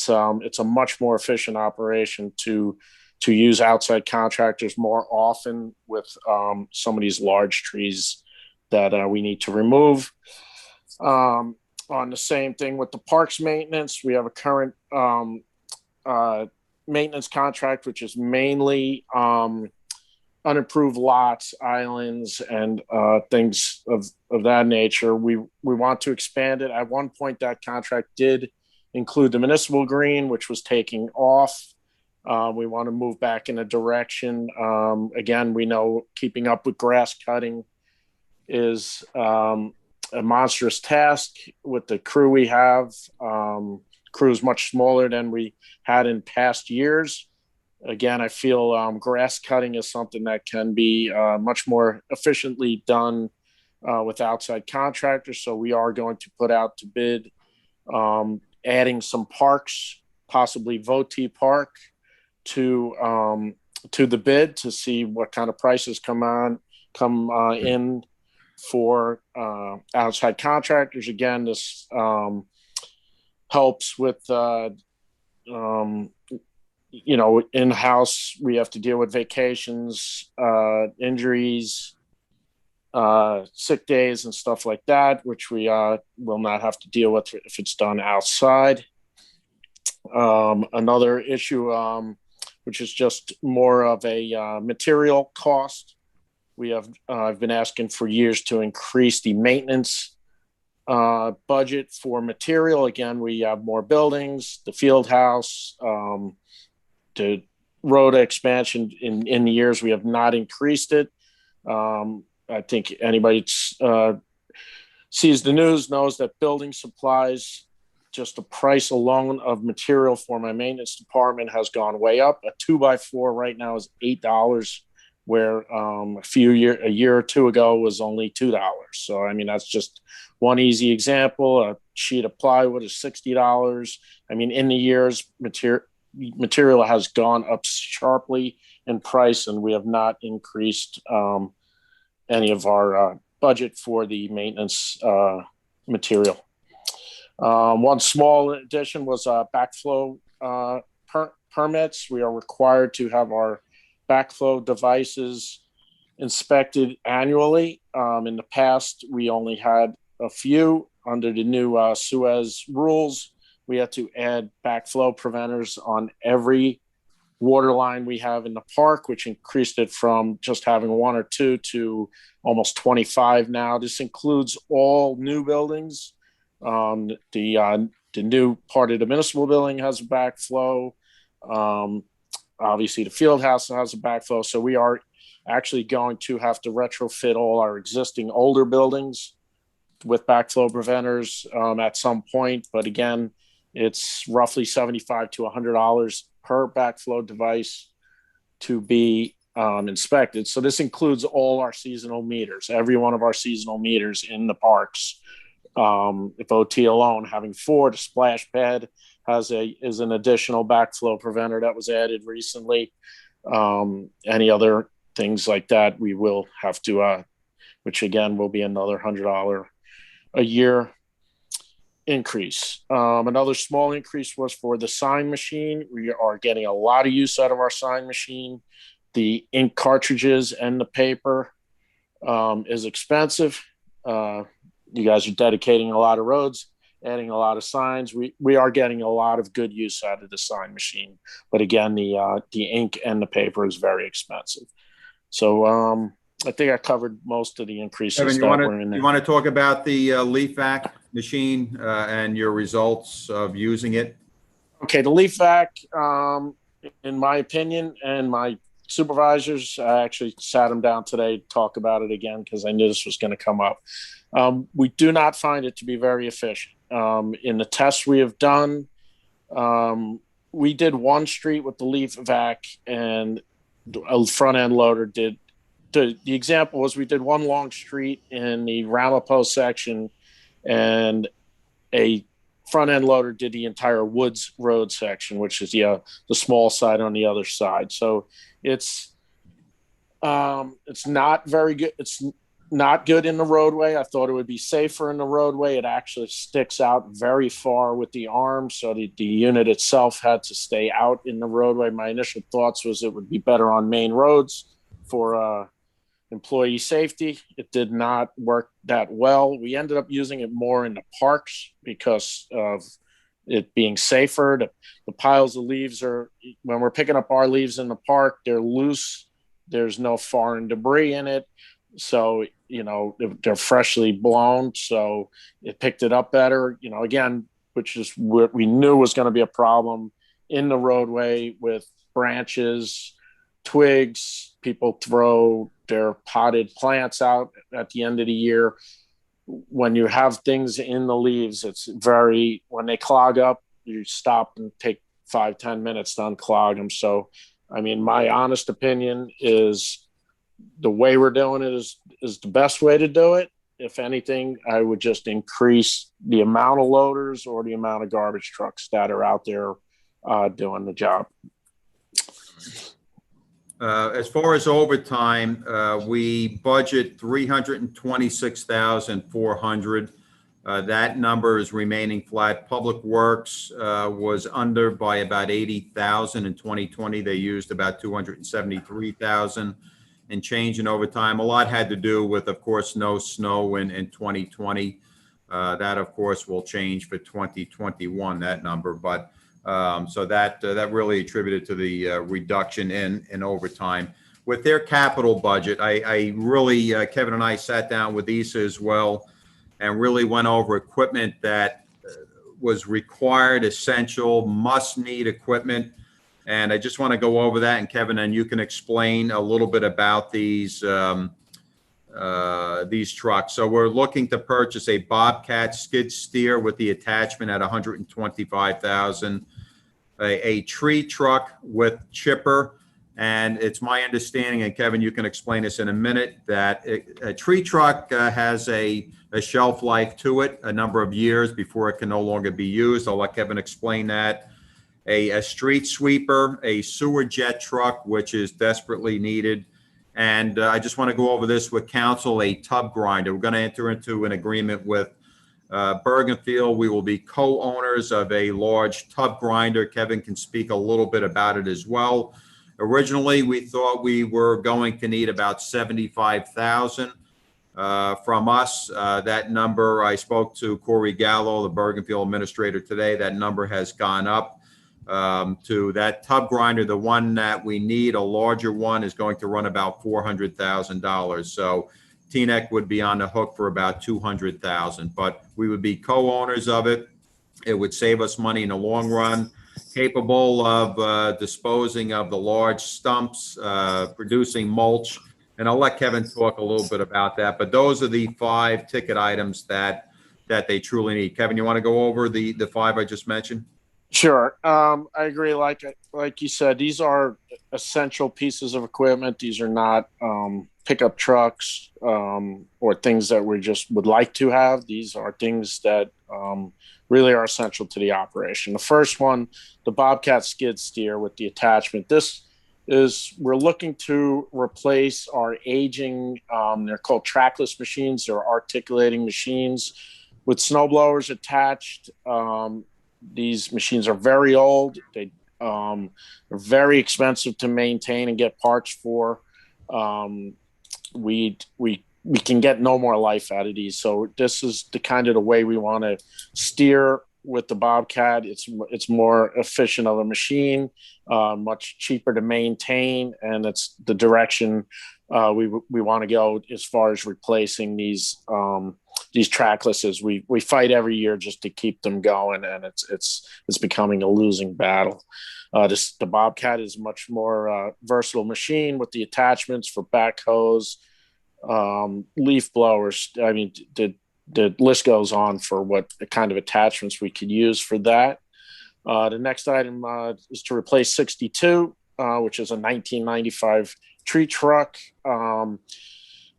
a much more efficient operation to use outside contractors more often with some of these large trees that we need to remove. On the same thing with the parks maintenance, we have a current maintenance contract, which is mainly unimproved lots, islands, and things of that nature. We want to expand it. At one point, that contract did include the municipal green, which was taking off. We want to move back in a direction. Again, we know keeping up with grass cutting is a monstrous task with the crew we have. Crew is much smaller than we had in past years. Again, I feel grass cutting is something that can be much more efficiently done with outside contractors. So we are going to put out to bid adding some parks, possibly Voti Park, to the bid to see what kind of prices come in for outside contractors. Again, this helps with in-house. We have to deal with vacations, injuries, sick days, and stuff like that, which we will not have to deal with if it's done outside. Another issue, which is just more of a material cost. I've been asking for years to increase the maintenance budget for material. Again, we have more buildings, the field house, the road expansion. In the years we have not increased it. I think anybody sees the news knows that building supplies, just the price alone of material for my maintenance department has gone way up. A 2x4 right now is $8, where a year or two ago was only $2. So, I mean, that's just one easy example. A sheet of plywood is $60. I mean, in the years, material has gone up sharply in price, and we have not increased any of our budget for the maintenance material. One small addition was backflow permits. We are required to have our backflow devices inspected annually. In the past, we only had a few. Under the new Suez rules, we had to add backflow preventers on every water line we have in the park, which increased it from just having one or two to almost 25 now. This includes all new buildings. The new part of the municipal building has a backflow. Obviously, the field house has a backflow. So we are actually going to have to retrofit all our existing older buildings with backflow preventers at some point. But again, it's roughly $75 to $100 per backflow device to be inspected. So this includes all our seasonal meters, every one of our seasonal meters in the parks. If OT alone, having 4, the splash pad is an additional backflow preventer that was added recently. Any other things like that, we will have to, which again will be another $100 a year increase. Another small increase was for the sign machine. We are getting a lot of use out of our sign machine. The ink cartridges and the paper is expensive. You guys are dedicating a lot of roads, adding a lot of signs. We are getting a lot of good use out of the sign machine. But again, the ink and the paper is very expensive. So I think I covered most of the increases.
Kevin, you want to talk about the leaf vac machine and your results of using it?
Okay, the leaf vac, in my opinion, and my supervisors, I actually sat them down today to talk about it again because I knew this was going to come up. We do not find it to be very efficient. In the tests we have done, we did one street with the leaf vac, and a front end loader did the example was we did one long street in the Ramapo section, and a front end loader did the entire Woods Road section, which is the small side on the other side. So it's not very good. It's not good in the roadway. I thought it would be safer in the roadway. It actually sticks out very far with the arm, so the unit itself had to stay out in the roadway. My initial thoughts was it would be better on main roads for employee safety. It did not work that well. We ended up using it more in the parks because of it being safer. The piles of leaves are, when we're picking up our leaves in the park, they're loose. There's no foreign debris in it. So, they're freshly blown. So it picked it up better, again, which is what we knew was going to be a problem in the roadway with branches, twigs. People throw their potted plants out at the end of the year. When you have things in the leaves, when they clog up, you stop and take 5-10 minutes to unclog them. So, my honest opinion is the way we're doing it is the best way to do it. If anything, I would just increase the amount of loaders or the amount of garbage trucks that are out there doing the job.
As far as overtime, we budget $326,400. That number is remaining flat. Public Works was under by about 80,000 in 2020. They used about 273,000 and change in overtime. A lot had to do with, of course, no snow in 2020. That, of course, will change for 2021, that number. But so that really attributed to the reduction in overtime. With their capital budget, I really, Kevin and I sat down with Issa as well and really went over equipment that was required, essential, must-need equipment. And I just want to go over that, and Kevin, and you can explain a little bit about these trucks. So we're looking to purchase a Bobcat skid steer with the attachment at $125,000, a tree truck with chipper. And it's my understanding, and Kevin, you can explain this in a minute, that a tree truck has a shelf life to it, a number of years before it can no longer be used. I'll let Kevin explain that. A street sweeper, a sewer jet truck, which is desperately needed. And I just want to go over this with council, a tub grinder. We're going to enter into an agreement with Bergenfield. We will be co-owners of a large tub grinder. Kevin can speak a little bit about it as well. Originally, we thought we were going to need about 75,000 from us. That number, I spoke to Corey Gallo, the Bergenfield administrator today. That number has gone up. To that tub grinder, the one that we need, a larger one, is going to run about $400,000. So TNEC would be on the hook for about $200,000, but we would be co-owners of it. It would save us money in the long run, capable of disposing of the large stumps, producing mulch. And I'll let Kevin talk a little bit about that, but those are the 5 ticket items that they truly need. Kevin, you want to go over the 5 I just mentioned?
Sure. I agree. Like you said, these are essential pieces of equipment. These are not pickup trucks or things that we just would like to have. These are things that really are essential to the operation. The first one, the Bobcat skid steer with the attachment. This is, we're looking to replace our aging, they're called trackless machines. They're articulating machines with snow blowers attached. These machines are very old. They are very expensive to maintain and get parts for. We can get no more life out of these. So this is the kind of the way we want to steer with the Bobcat. It's more efficient of a machine, much cheaper to maintain, and it's the direction we want to go as far as replacing these tracklesses. We fight every year just to keep them going, and it's becoming a losing battle. The Bobcat is much more versatile machine with the attachments for backhoes, leaf blowers. I mean, the list goes on for what kind of attachments we could use for that. The next item is to replace 62, which is a 1995 tree truck,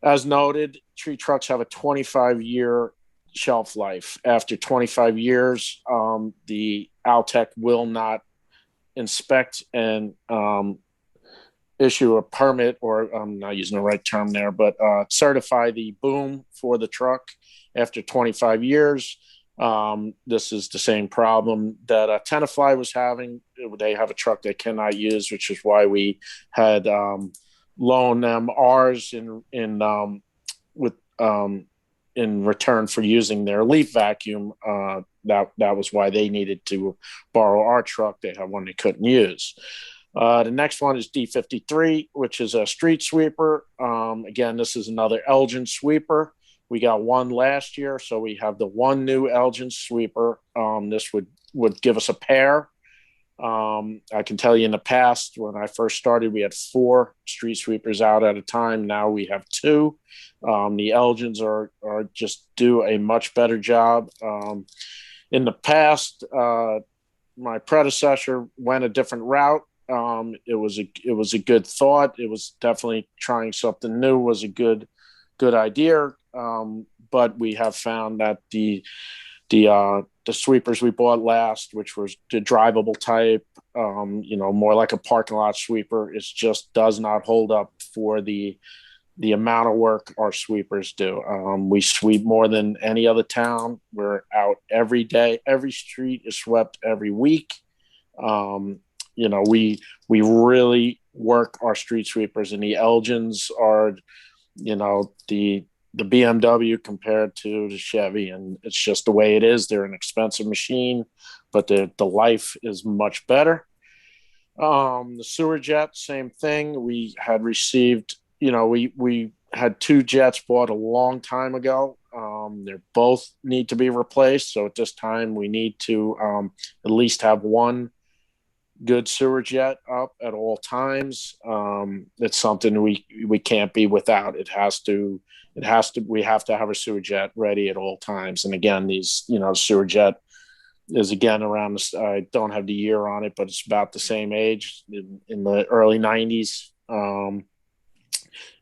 as noted, tree trucks have a 25-year shelf life. After 25 years, the Altech will not inspect and issue a permit, or I'm not using the right term there, but certify the boom for the truck after 25 years. This is the same problem that Tenafly was having. They have a truck they cannot use, which is why we had loaned them ours in return for using their leaf vacuum. That was why they needed to borrow our truck. They had one they couldn't use. The next one is D53, which is a street sweeper. Again, this is another Elgin sweeper. We got one last year, so we have the one new Elgin sweeper. This would give us a pair. I can tell you in the past, when I first started, we had 4 street sweepers out at a time. Now we have 2. The Elgins are just do a much better job. In the past, my predecessor went a different route. It was a good thought. It was definitely trying something new was a good idea. But we have found that the sweepers we bought last, which was the drivable type, more like a parking lot sweeper, it just does not hold up for the amount of work our sweepers do. We sweep more than any other town. We're out every day. Every street is swept every week. We really work our street sweepers, and the Elgins are, the BMW compared to the Chevy, and it's just the way it is. They're an expensive machine, but the life is much better. The sewer jet, same thing. We had received, we had 2 jets bought a long time ago. They both need to be replaced. So at this time, we need to at least have one good sewer jet up at all times. It's something we can't be without. We have to have a sewer jet ready at all times. And again, these, sewer jet is again around, I don't have the year on it, but it's about the same age in the early 90s.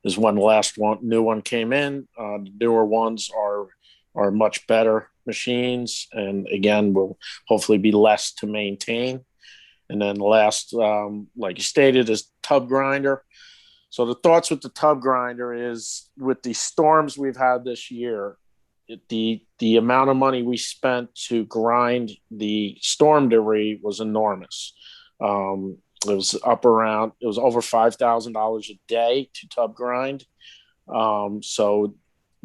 Is when the last new one came in. The newer ones are much better machines, and again, will hopefully be less to maintain. And then the last, like you stated, is tub grinder. So the thoughts with the tub grinder is, with the storms we've had this year, the amount of money we spent to grind the storm debris was enormous. It was over $5,000 a day to tub grind. So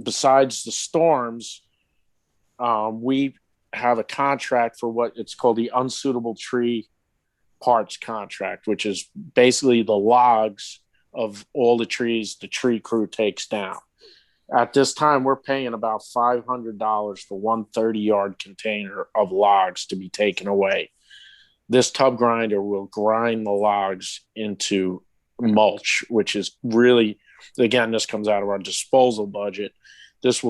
besides the storms, we have a contract for what it's called the unsuitable tree parts contract, which is basically the logs of all the trees the tree crew takes down. At this time, we're paying about $500 for one 30-yard container of logs to be taken away. This tub grinder will grind the logs into mulch, which is really, again, this comes out of our disposal budget. This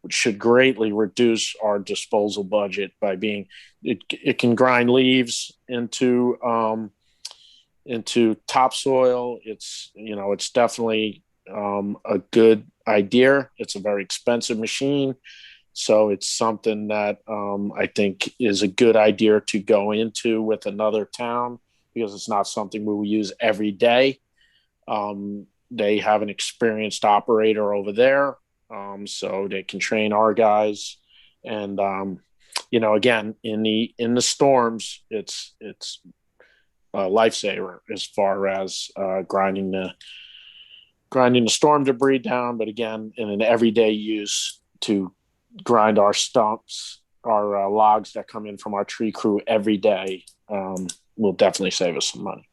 should greatly reduce our disposal budget by being, it can grind leaves into topsoil. It's definitely a good idea. It's a very expensive machine. So it's something that I think is a good idea to go into with another town, because it's not something we will use every day. They have an experienced operator over there, so they can train our guys. And again, in the storms, it's a lifesaver as far as grinding the storm debris down. But again, in an everyday use, to grind our stumps, our logs that come in from our tree crew every day, will definitely save us some money.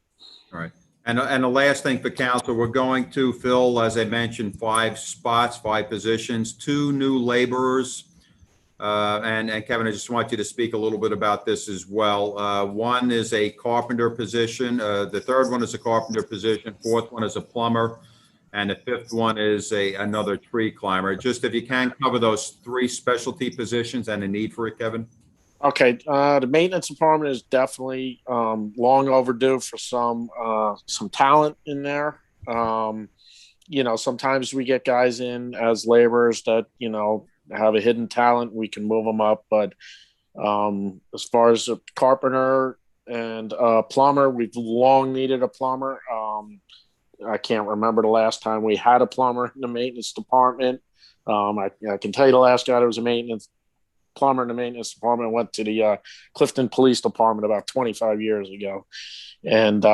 All right. And the last thing for council, we're going to fill, as I mentioned, 5 spots, 5 positions, 2 new laborers. And Kevin, I just want you to speak a little bit about this as well. One is a carpenter position. The third one is a carpenter position. 4th one is a plumber. And the 5th one is another tree climber. Just if you can cover those 3 specialty positions and the need for it, Kevin.
Okay, the maintenance department is definitely long overdue for some talent in there. Sometimes we get guys in as laborers that, have a hidden talent. We can move them up. But as far as a carpenter and a plumber, we've long needed a plumber. I can't remember the last time we had a plumber in the maintenance department. I can tell you the last guy that was a plumber in the maintenance department went to the Clifton Police Department about 25 years ago. And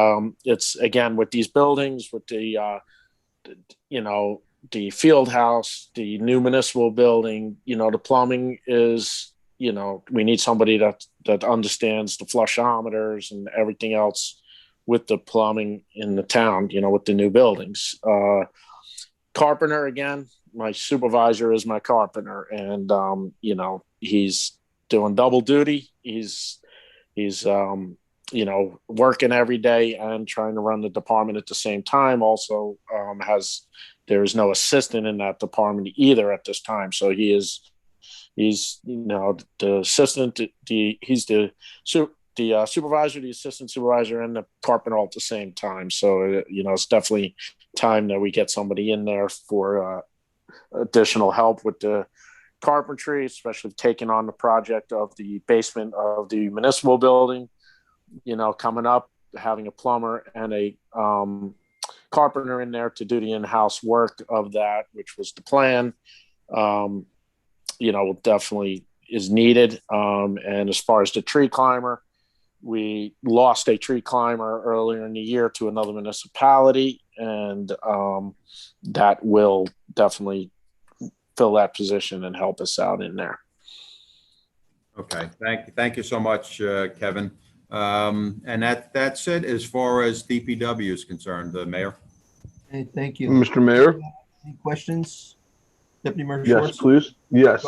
it's, again, with these buildings, with the field house, the new municipal building, the plumbing is, we need somebody that understands the flushometers and everything else with the plumbing in the town, with the new buildings. Carpenter, again, my supervisor is my carpenter, and he's doing double duty. He's working every day and trying to run the department at the same time. Also, there's no assistant in that department either at this time. So he's the assistant. He's the supervisor, the assistant supervisor, and the carpenter all at the same time. So it's definitely time that we get somebody in there for additional help with the carpentry, especially taking on the project of the basement of the municipal building. Coming up, having a plumber and a carpenter in there to do the in-house work of that, which was the plan, definitely is needed. And as far as the tree climber, we lost a tree climber earlier in the year to another municipality, and that will definitely fill that position and help us out in there.
Okay, thank you so much, Kevin. And that's it as far as DPW is concerned, the mayor.
Okay, thank you.
Mr. Mayor?
Any questions? Deputy Mayor
Yes,
Schwartz?
please. Yes.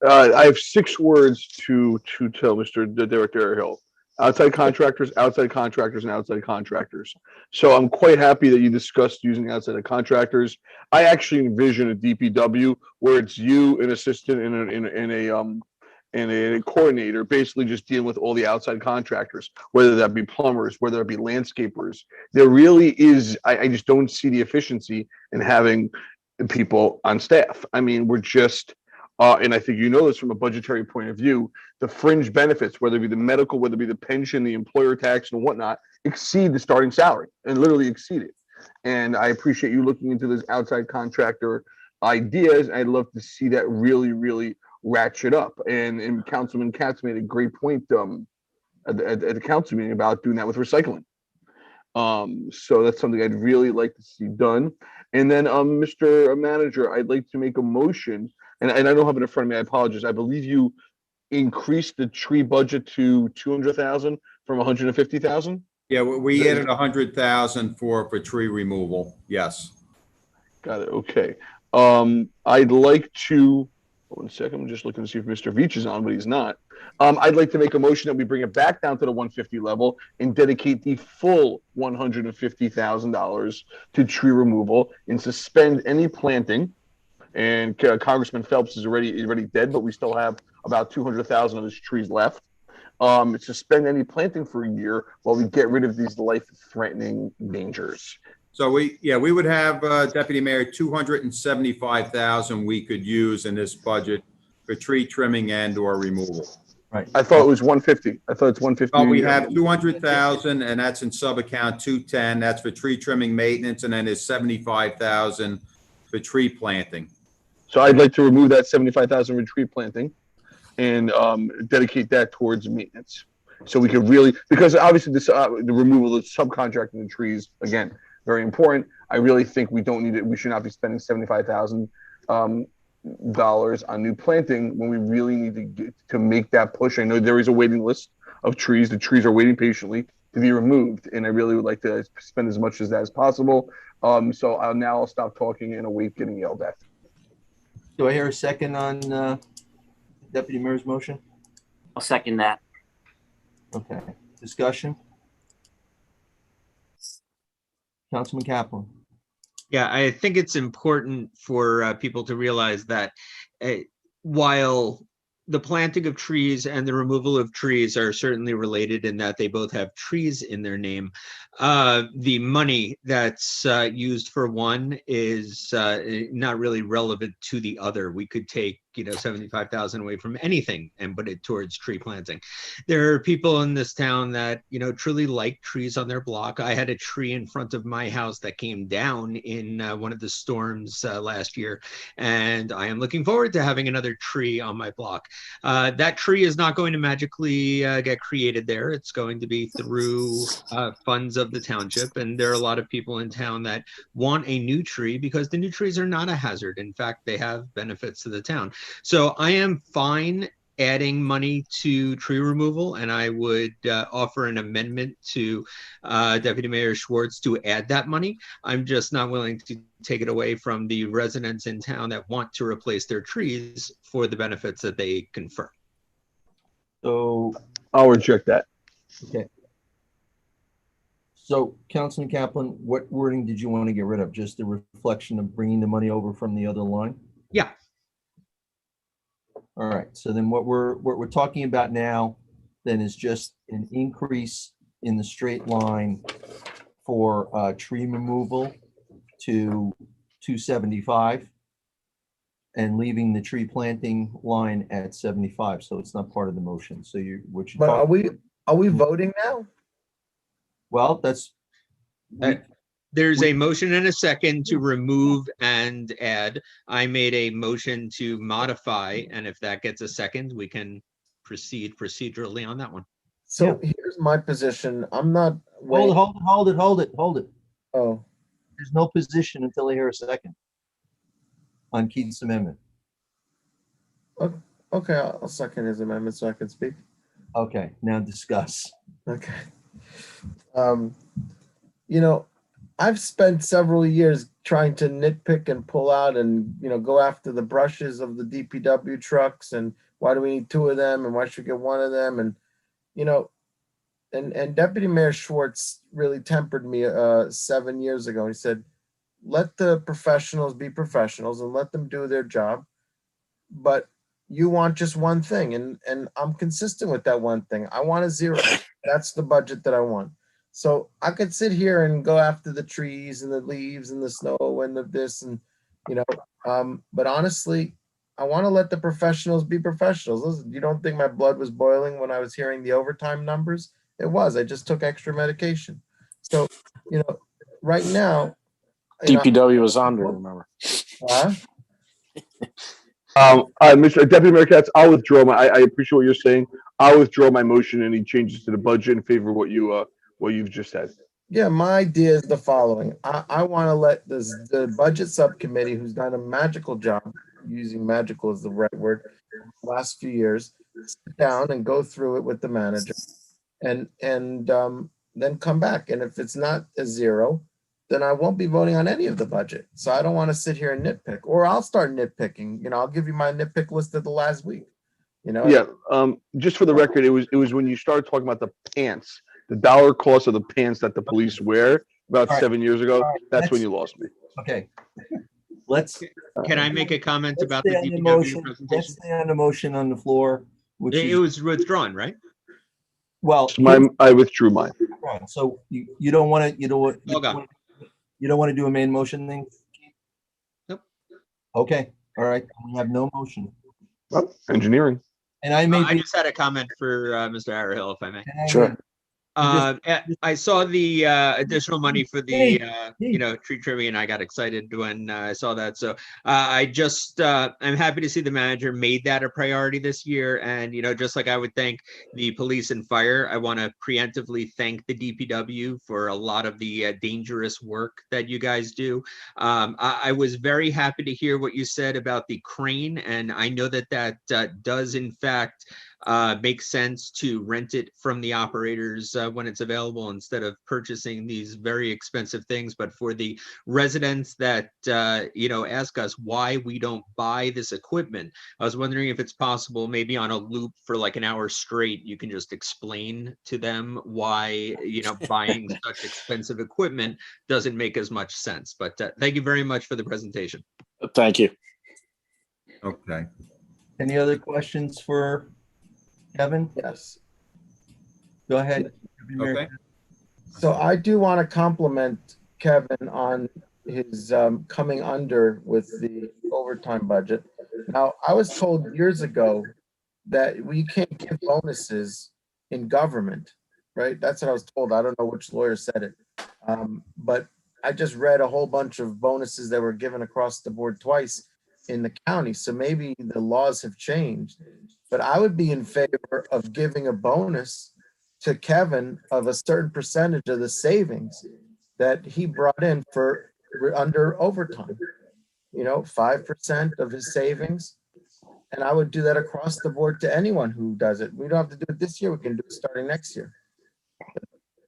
I have 6 words to tell Mr. Director Hill. Outside contractors, and outside contractors. So I'm quite happy that you discussed using outside contractors. I actually envision a DPW where it's you, an assistant, and a coordinator, basically just dealing with all the outside contractors, whether that be plumbers, whether that be landscapers. There really is, I just don't see the efficiency in having people on staff. I mean, we're just, and I think you know this from a budgetary point of view, the fringe benefits, whether it be the medical, whether it be the pension, the employer tax and whatnot, exceed the starting salary and literally exceed it. And I appreciate you looking into those outside contractor ideas. I'd love to see that really, really ratchet up. And Councilman Katz made a great point at the council meeting about doing that with recycling. So that's something I'd really like to see done. And then, Mr. Manager, I'd like to make a motion, and I don't have it in front of me, I apologize. I believe you increased the tree budget to 200,000 from 150,000?
Yeah, we added 100,000 for tree removal. Yes.
Got it. Okay. I'd like to, one second, I'm just looking to see if Mr. Veach is on, but he's not. I'd like to make a motion that we bring it back down to the 150 level and dedicate the full $150,000 to tree removal and suspend any planting. And Congressman Phelps is already dead, but we still have about 200,000 of his trees left. Suspend any planting for a year while we get rid of these life-threatening dangers.
So we would have, Deputy Mayor, 275,000 we could use in this budget for tree trimming and or removal.
Right.
I thought it was 150. I thought it's 150.
Oh, we have 200,000 and that's in sub-account 210. That's for tree trimming maintenance, and then there's 75,000 for tree planting.
So I'd like to remove that 75,000 for tree planting and dedicate that towards maintenance. So we could really, because obviously this the removal of subcontracting the trees, again, very important. I really think we don't need it. We should not be spending $75,000 on new planting when we really need to make that push. I know there is a waiting list of trees. The trees are waiting patiently to be removed, and I really would like to spend as much as that as possible. So I'll stop talking and await getting yelled at.
Do I hear a second on Deputy Mayor's motion?
I'll second that.
Okay. Discussion? Councilman Kaplan.
Yeah, I think it's important for people to realize that while the planting of trees and the removal of trees are certainly related in that they both have trees in their name. The money that's used for one is not really relevant to the other. We could take 75,000 away from anything and put it towards tree planting. There are people in this town that truly like trees on their block. I had a tree in front of my house that came down in one of the storms last year, and I am looking forward to having another tree on my block. That tree is not going to magically get created there. It's going to be through funds of the township, and there are a lot of people in town that want a new tree because the new trees are not a hazard. In fact, they have benefits to the town. So I am fine adding money to tree removal, and I would offer an amendment to Deputy Mayor Schwartz to add that money. I'm just not willing to take it away from the residents in town that want to replace their trees for the benefits that they confer.
So,
I'll reject that.
okay. So, Councilman Kaplan, what wording did you want to get rid of? Just the reflection of bringing the money over from the other line?
Yeah.
All right, so then what we're talking about now then is just an increase in the straight line for tree removal to 275 and leaving the tree planting line at 75. So it's not part of the motion. So what you
But are we voting now?
Well, that's
There's a motion and a second to remove and add. I made a motion to modify, and if that gets a second, we can proceed procedurally on that one.
So here's my position. I'm not.
hold it.
Oh,
There's no position until I hear a second on Keith's amendment.
okay. I'll second his amendment so I can speak.
Okay, now discuss.
Okay. I've spent several years trying to nitpick and pull out and, go after the brushes of the DPW trucks and why do we need two of them and why should we get one of them? And, and Deputy Mayor Schwartz really tempered me 7 years ago. He said, let the professionals be professionals and let them do their job. But you want just one thing. And I'm consistent with that one thing. I want a zero. That's the budget that I want. So I could sit here and go after the trees and the leaves and the snow and the this and, but honestly, I want to let the professionals be professionals. Listen, you don't think my blood was boiling when I was hearing the overtime numbers? It was. I just took extra medication. So, right now.
DPW was under, remember?
Mr. Deputy Mayor Katz, I'll withdraw I appreciate what you're saying. I'll withdraw my motion. Any changes to the budget in favor of what you've just said.
Yeah, my idea is the following. I want to let the budget subcommittee, who's done a magical job, using magical is the right word, the last few years, sit down and go through it with the manager and then come back. And if it's not a zero, then I won't be voting on any of the budget. So I don't want to sit here and nitpick, or I'll start nitpicking. I'll give you my nitpick list of the last week.
Yeah. Just for the record, it was when you started talking about the pants, the dollar cost of the pants that the police wear about 7 years ago. That's when you lost me.
Okay.
Can I make a comment about the
stay on the
DPW
motion.
presentation?
Let's stay on the motion on the floor, which
It was withdrawn, right?
well,
I withdrew mine.
so you don't want to,
Okay.
you don't want to do a main motion thing?
Nope.
Okay, all right, we have no motion.
Well, engineering.
And I may
I
be,
just had a comment for Mr. Arahill, if I may.
Sure.
I saw the additional money for the tree trimming, and I got excited when I saw that. So I'm happy to see the manager made that a priority this year. And just like I would thank the police and fire, I want to preemptively thank the DPW for a lot of the dangerous work that you guys do. I was very happy to hear what you said about the crane, and I know that does in fact makes sense to rent it from the operators when it's available instead of purchasing these very expensive things. But for the residents that ask us why we don't buy this equipment, I was wondering if it's possible, maybe on a loop for like an hour straight, you can just explain to them why buying such expensive equipment doesn't make as much sense. But thank you very much for the presentation.
Thank you.
Okay.
Any other questions for Kevin?
Yes.
Go ahead.
Okay.
So I do want to compliment Kevin on his coming under with the overtime budget. Now, I was told years ago that we can't give bonuses in government, right? That's what I was told. I don't know which lawyer said it. But I just read a whole bunch of bonuses that were given across the board twice in the county. So maybe the laws have changed. But I would be in favor of giving a bonus to Kevin of a certain percentage of the savings that he brought in for under overtime. 5% of his savings. And I would do that across the board to anyone who does it. We don't have to do it this year. We can do it starting next year.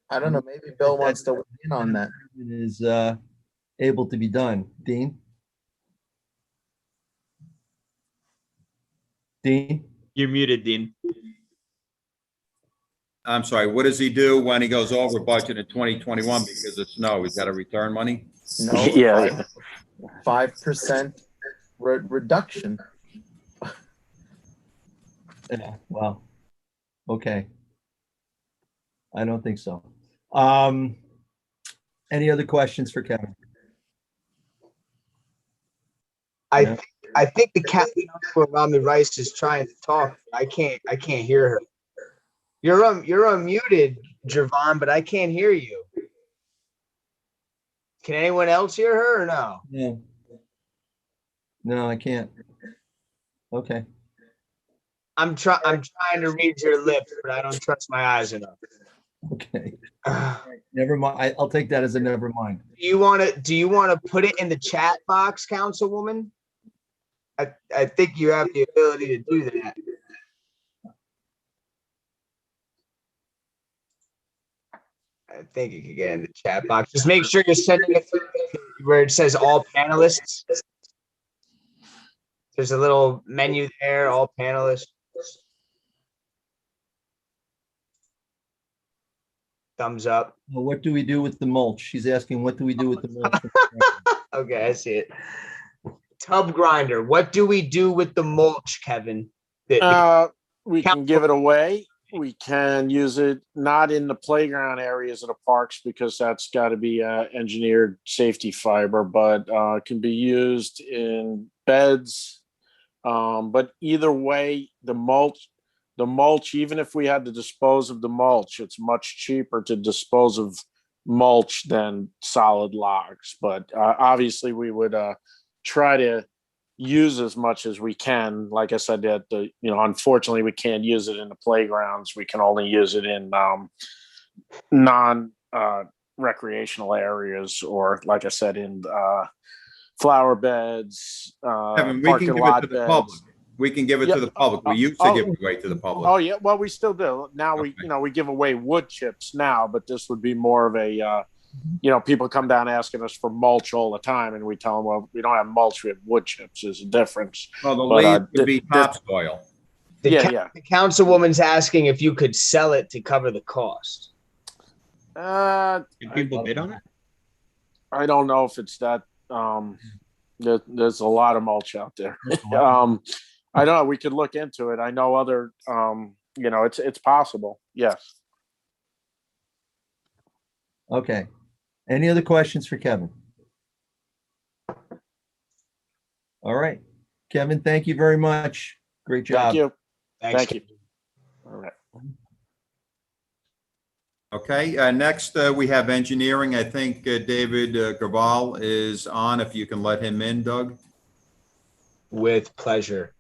I don't know, maybe Bill wants to weigh in on that.
Is able to be done. Dean? Dean?
You're muted, Dean.
I'm sorry, what does he do when he goes over budget in 2021 because of snow? He's got to return money?
No,
Yeah.
5% reduction.
Yeah, well, okay. I don't think so. Any other questions for Kevin?
I think the Councilor Rami Rice is trying to talk. I can't hear her. You're unmuted, Jervon, but I can't hear you. Can anyone else hear her or no?
No. No, I can't. Okay.
I'm trying to read your lips, but I don't trust my eyes enough.
Okay. Never mind. I'll take that as a never mind.
Do you want to put it in the chat box, Councilwoman? I think you have the ability to do that. I think you can get in the chat box. Just make sure you're sending it where it says all panelists. There's a little menu there, all panelists. Thumbs up.
Well, what do we do with the mulch? She's asking, what do we do with the mulch?
Okay, I see it. Tub grinder. What do we do with the mulch, Kevin?
We can give it away. We can use it not in the playground areas of the parks because that's got to be engineered safety fiber, but it can be used in beds. But either way, the mulch, even if we had to dispose of the mulch, it's much cheaper to dispose of mulch than solid logs. But obviously, we would try to use as much as we can. Like I said, that unfortunately, we can't use it in the playgrounds. We can only use it in non recreational areas, or like I said, in flower beds,
Kevin, we can
parking
give it
lot
to the
beds.
public. We can give it to the public. We used to give it away to the public.
Oh yeah, well we still do. Now we give away wood chips now, but this would be more of a people come down asking us for mulch all the time, and we tell them, well, we don't have mulch, we have wood chips. There's a difference.
Well, the leaves would be topsoil.
The councilwoman's asking if you could sell it to cover the cost.
Can people bid on it?
I don't know if it's that. There's a lot of mulch out there. I don't know. We could look into it. I know other. It's possible. Yes.
Okay. Any other questions for Kevin? All right. Kevin, thank you very much. Great job.
Thank you.
Thanks.
Thank you. All right.
Okay, next we have engineering. I think David Graval is on. If you can let him in, Doug.
With pleasure.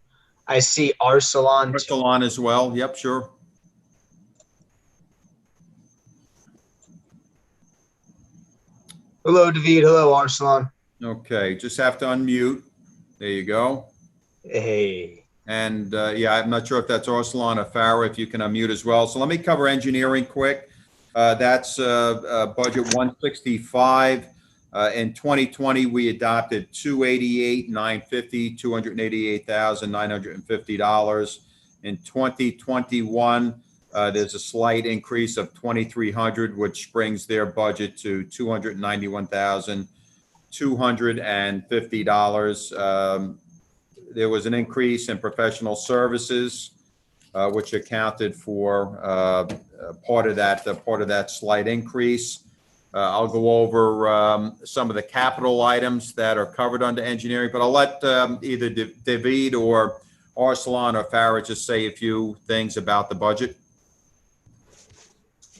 I see Arsalan.
Arsalan as well. Yep, sure.
Hello, David. Hello, Arsalan.
Okay, just have to unmute. There you go.
Hey.
And I'm not sure if that's Arsalan or Farah, if you can unmute as well. So let me cover engineering quick. That's budget 165. In 2020, we adopted $288,950, $288,950. In 2021, there's a slight increase of $2,300, which brings their budget to $291,250. there was an increase in professional services, which accounted for part of that slight increase. I'll go over some of the capital items that are covered under engineering, but I'll let either David or Arsalan or Farah just say a few things about the budget.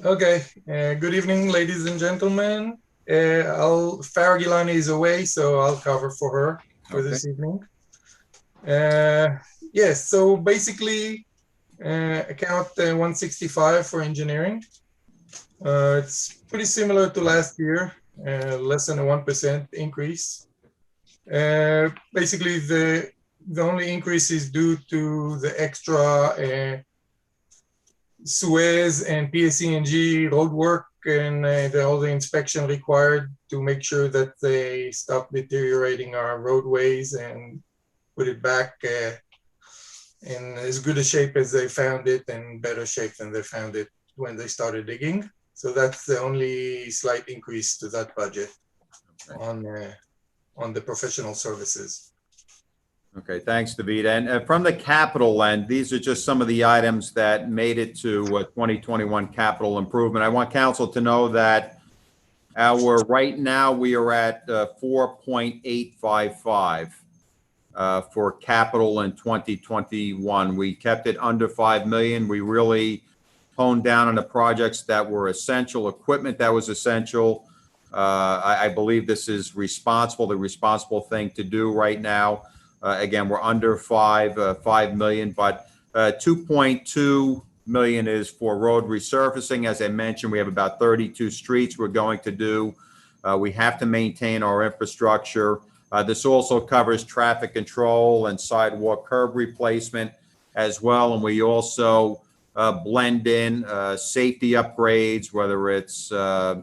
Okay, good evening, ladies and gentlemen. Farah Gilani is away, so I'll cover for her for this evening. Yes, so basically, account 165 for engineering. It's pretty similar to last year, less than a 1% increase. Basically, the only increase is due to the extra Suez and PSE&G road work and all the inspection required to make sure that they stop deteriorating our roadways and put it back in as good a shape as they found it and better shape than they found it when they started digging. So that's the only slight increase to that budget on the professional services.
Okay, thanks, David. And from the capital end, these are just some of the items that made it to 2021 capital improvement. I want council to know that right now we are at 4.855 for capital in 2021. We kept it under 5 million. We really honed down on the projects that were essential, equipment that was essential. I believe this is the responsible thing to do right now. Again, we're under 5 million, but 2.2 million is for road resurfacing. As I mentioned, we have about 32 streets we're going to do. We have to maintain our infrastructure. This also covers traffic control and sidewalk curb replacement as well. And we also blend in safety upgrades, whether it's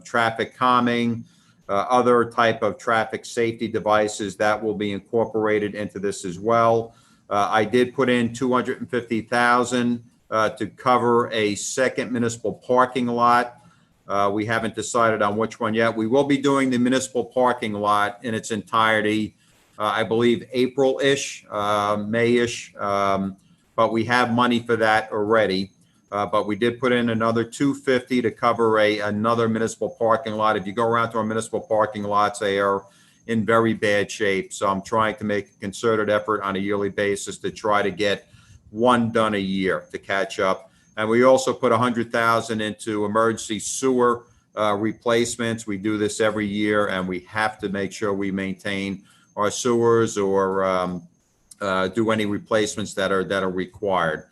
traffic calming, other type of traffic safety devices that will be incorporated into this as well. I did put in 250,000 to cover a second municipal parking lot. We haven't decided on which one yet. We will be doing the municipal parking lot in its entirety, I believe April-ish, May-ish, but we have money for that already. But we did put in another 250 to cover another municipal parking lot. If you go around to our municipal parking lots, they are in very bad shape. So I'm trying to make a concerted effort on a yearly basis to try to get one done a year to catch up. And we also put 100,000 into emergency sewer replacements. We do this every year, and we have to make sure we maintain our sewers or do any replacements that are required.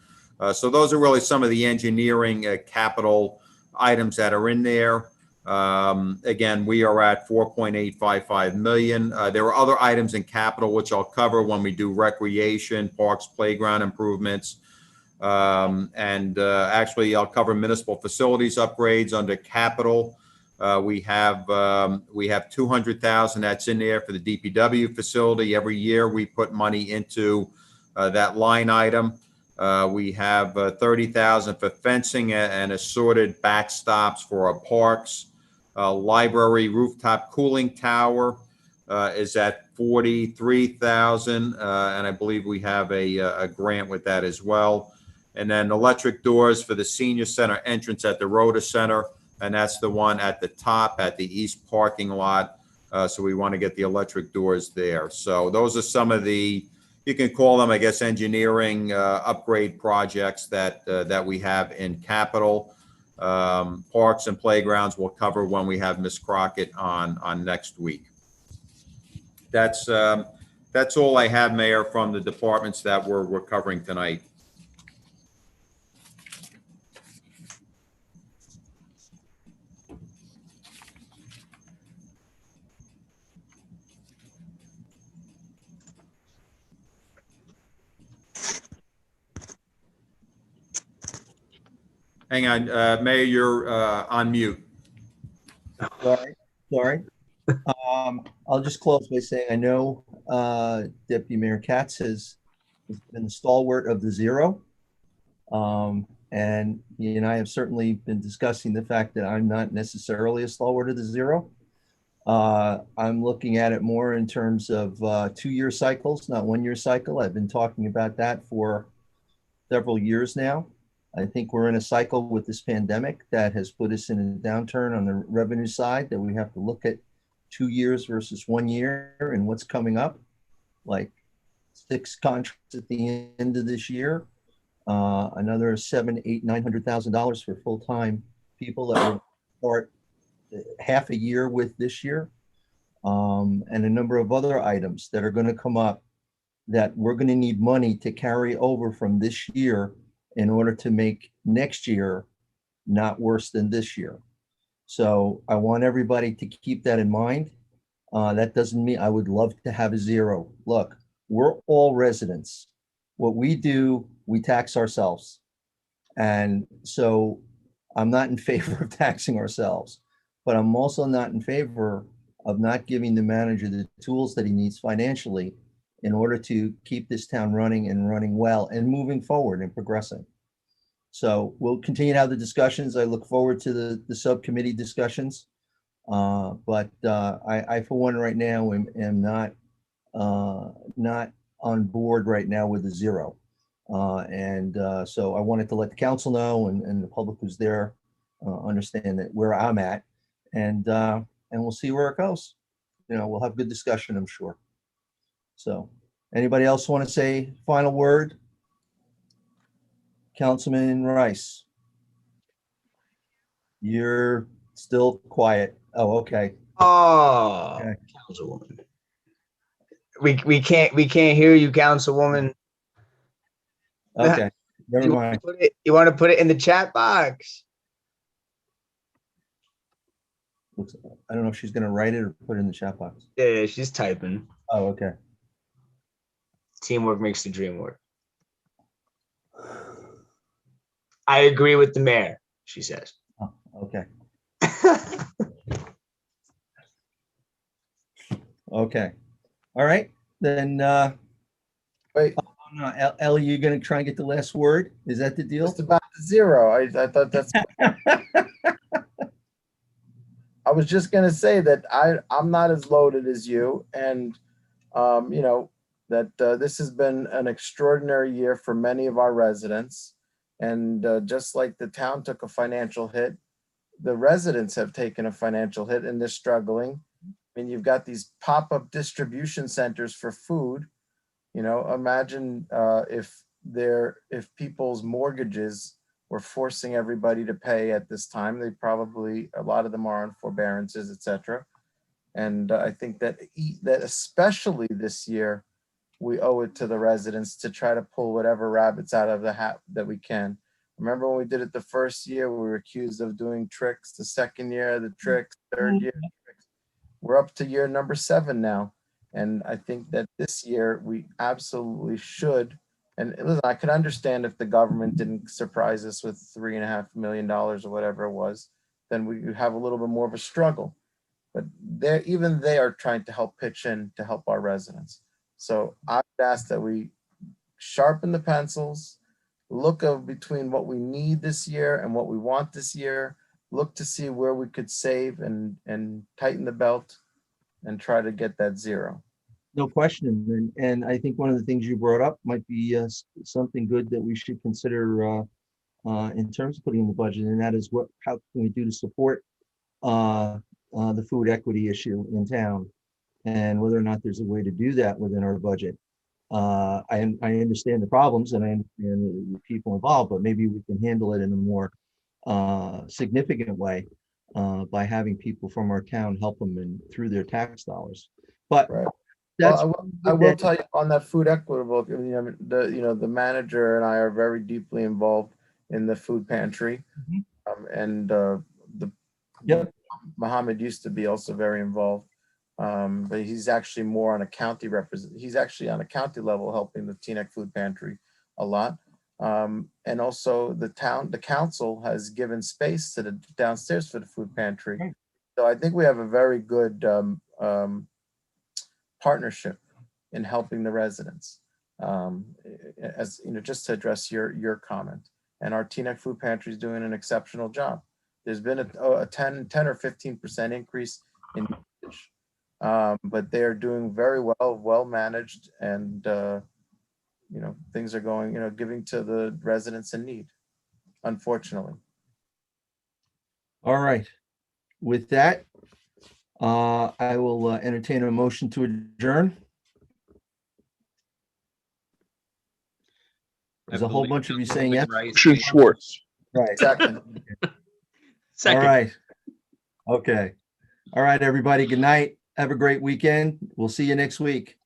So those are really some of the engineering capital items that are in there. Again, we are at 4.855 million. There are other items in capital, which I'll cover when we do recreation, parks, playground improvements. Actually, I'll cover municipal facilities upgrades under capital. We have 200,000 that's in there for the DPW facility. Every year we put money into that line item. We have 30,000 for fencing and assorted backstops for our parks. Library rooftop cooling tower is at 43,000, and I believe we have a grant with that as well. And then electric doors for the senior center entrance at the Rhoda Center, and that's the one at the top at the east parking lot. So we want to get the electric doors there. So those are some of the, you can call them, I guess, engineering upgrade projects that we have in capital. Parks and playgrounds we'll cover when we have Ms. Crockett on next week. That's all I have, Mayor, from the departments that we're covering tonight. Hang on, Mayor, you're on mute.
Sorry. I'll just close by saying I know Deputy Mayor Katz has been the stalwart of the zero. And he and I have certainly been discussing the fact that I'm not necessarily a stalwart of the zero. I'm looking at it more in terms of 2-year cycles, not 1-year cycle. I've been talking about that for several years now. I think we're in a cycle with this pandemic that has put us in a downturn on the revenue side, that we have to look at 2 years versus 1 year and what's coming up, like 6 contracts at the end of this year, another $700,000, $800,000, $900,000 for full-time people that will start half a year with this year, and a number of other items that are going to come up that we're going to need money to carry over from this year in order to make next year not worse than this year. So I want everybody to keep that in mind. That doesn't mean I would love to have a zero. Look, we're all residents. What we do, we tax ourselves. And so I'm not in favor of taxing ourselves, but I'm also not in favor of not giving the manager the tools that he needs financially in order to keep this town running and running well and moving forward and progressing. So we'll continue to have the discussions. I look forward to the subcommittee discussions. But I, for one, right now am not on board right now with a zero. So I wanted to let the council know and the public who's there understand that where I'm at, and we'll see where it goes. You know, we'll have good discussion, I'm sure. So, anybody else want to say final word? Councilman Rice. You're still quiet. Oh, okay.
Oh,
Okay.
Councilwoman. We can't hear you, Councilwoman.
Okay, never
You
mind.
want to put it in the chat box.
I don't know if she's gonna write it or put it in the chat box.
Yeah, she's typing.
Oh, okay.
Teamwork makes the dream work. I agree with the mayor, she says.
Oh, okay. Okay. All right, then,
Wait,
Ellie, you're gonna try and get the last word? Is that the deal?
just about the zero. I thought that's. I was just gonna say that I'm not as loaded as you, and you know that this has been an extraordinary year for many of our residents, and just like the town took a financial hit, the residents have taken a financial hit and they're struggling. I mean, you've got these pop-up distribution centers for food. You know, imagine if people's mortgages were forcing everybody to pay at this time. They probably, a lot of them are on forbearances, et cetera. And I think that especially this year, we owe it to the residents to try to pull whatever rabbits out of the hat that we can. Remember when we did it the first year, we were accused of doing tricks. The second year, the tricks. Third year, the tricks. We're up to year number 7 now. And I think that this year we absolutely should. And listen, I could understand if the government didn't surprise us with $3.5 million or whatever it was, then we would have a little bit more of a struggle. But even they are trying to help pitch in to help our residents. So I would ask that we sharpen the pencils, look between what we need this year and what we want this year, look to see where we could save and tighten the belt and try to get that zero.
No question. And I think one of the things you brought up might be something good that we should consider in terms of putting in the budget, and that is how can we do to support the food equity issue in town, and whether or not there's a way to do that within our budget. I understand the problems and I understand the people involved, but maybe we can handle it in a more significant way by having people from our town help them through their tax dollars. But
right.
That's
well, I will tell you on that food equitable, the manager and I are very deeply involved in the food pantry.
Yep.
Mohammed used to be also very involved. But he's actually more on a county he's actually on a county level helping the Teaneck Food Pantry a lot. And also the council has given space to the downstairs for the food pantry.
Right.
So I think we have a very good partnership in helping the residents. As you know, just to address your comment, and our Teaneck Food Pantry is doing an exceptional job. There's been a 10 or 15% increase in usage But they are doing very well managed, and things are going, giving to the residents in need, unfortunately.
All right. With that, I will entertain a motion to adjourn. There's a whole bunch of you saying yes.
Motion Schwartz.
Right.
Second.
All
Second.
right. Okay. All right, everybody. Good night. Have a great weekend. We'll see you next week.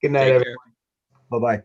Good night,
Take
everyone.
care.
Bye-bye.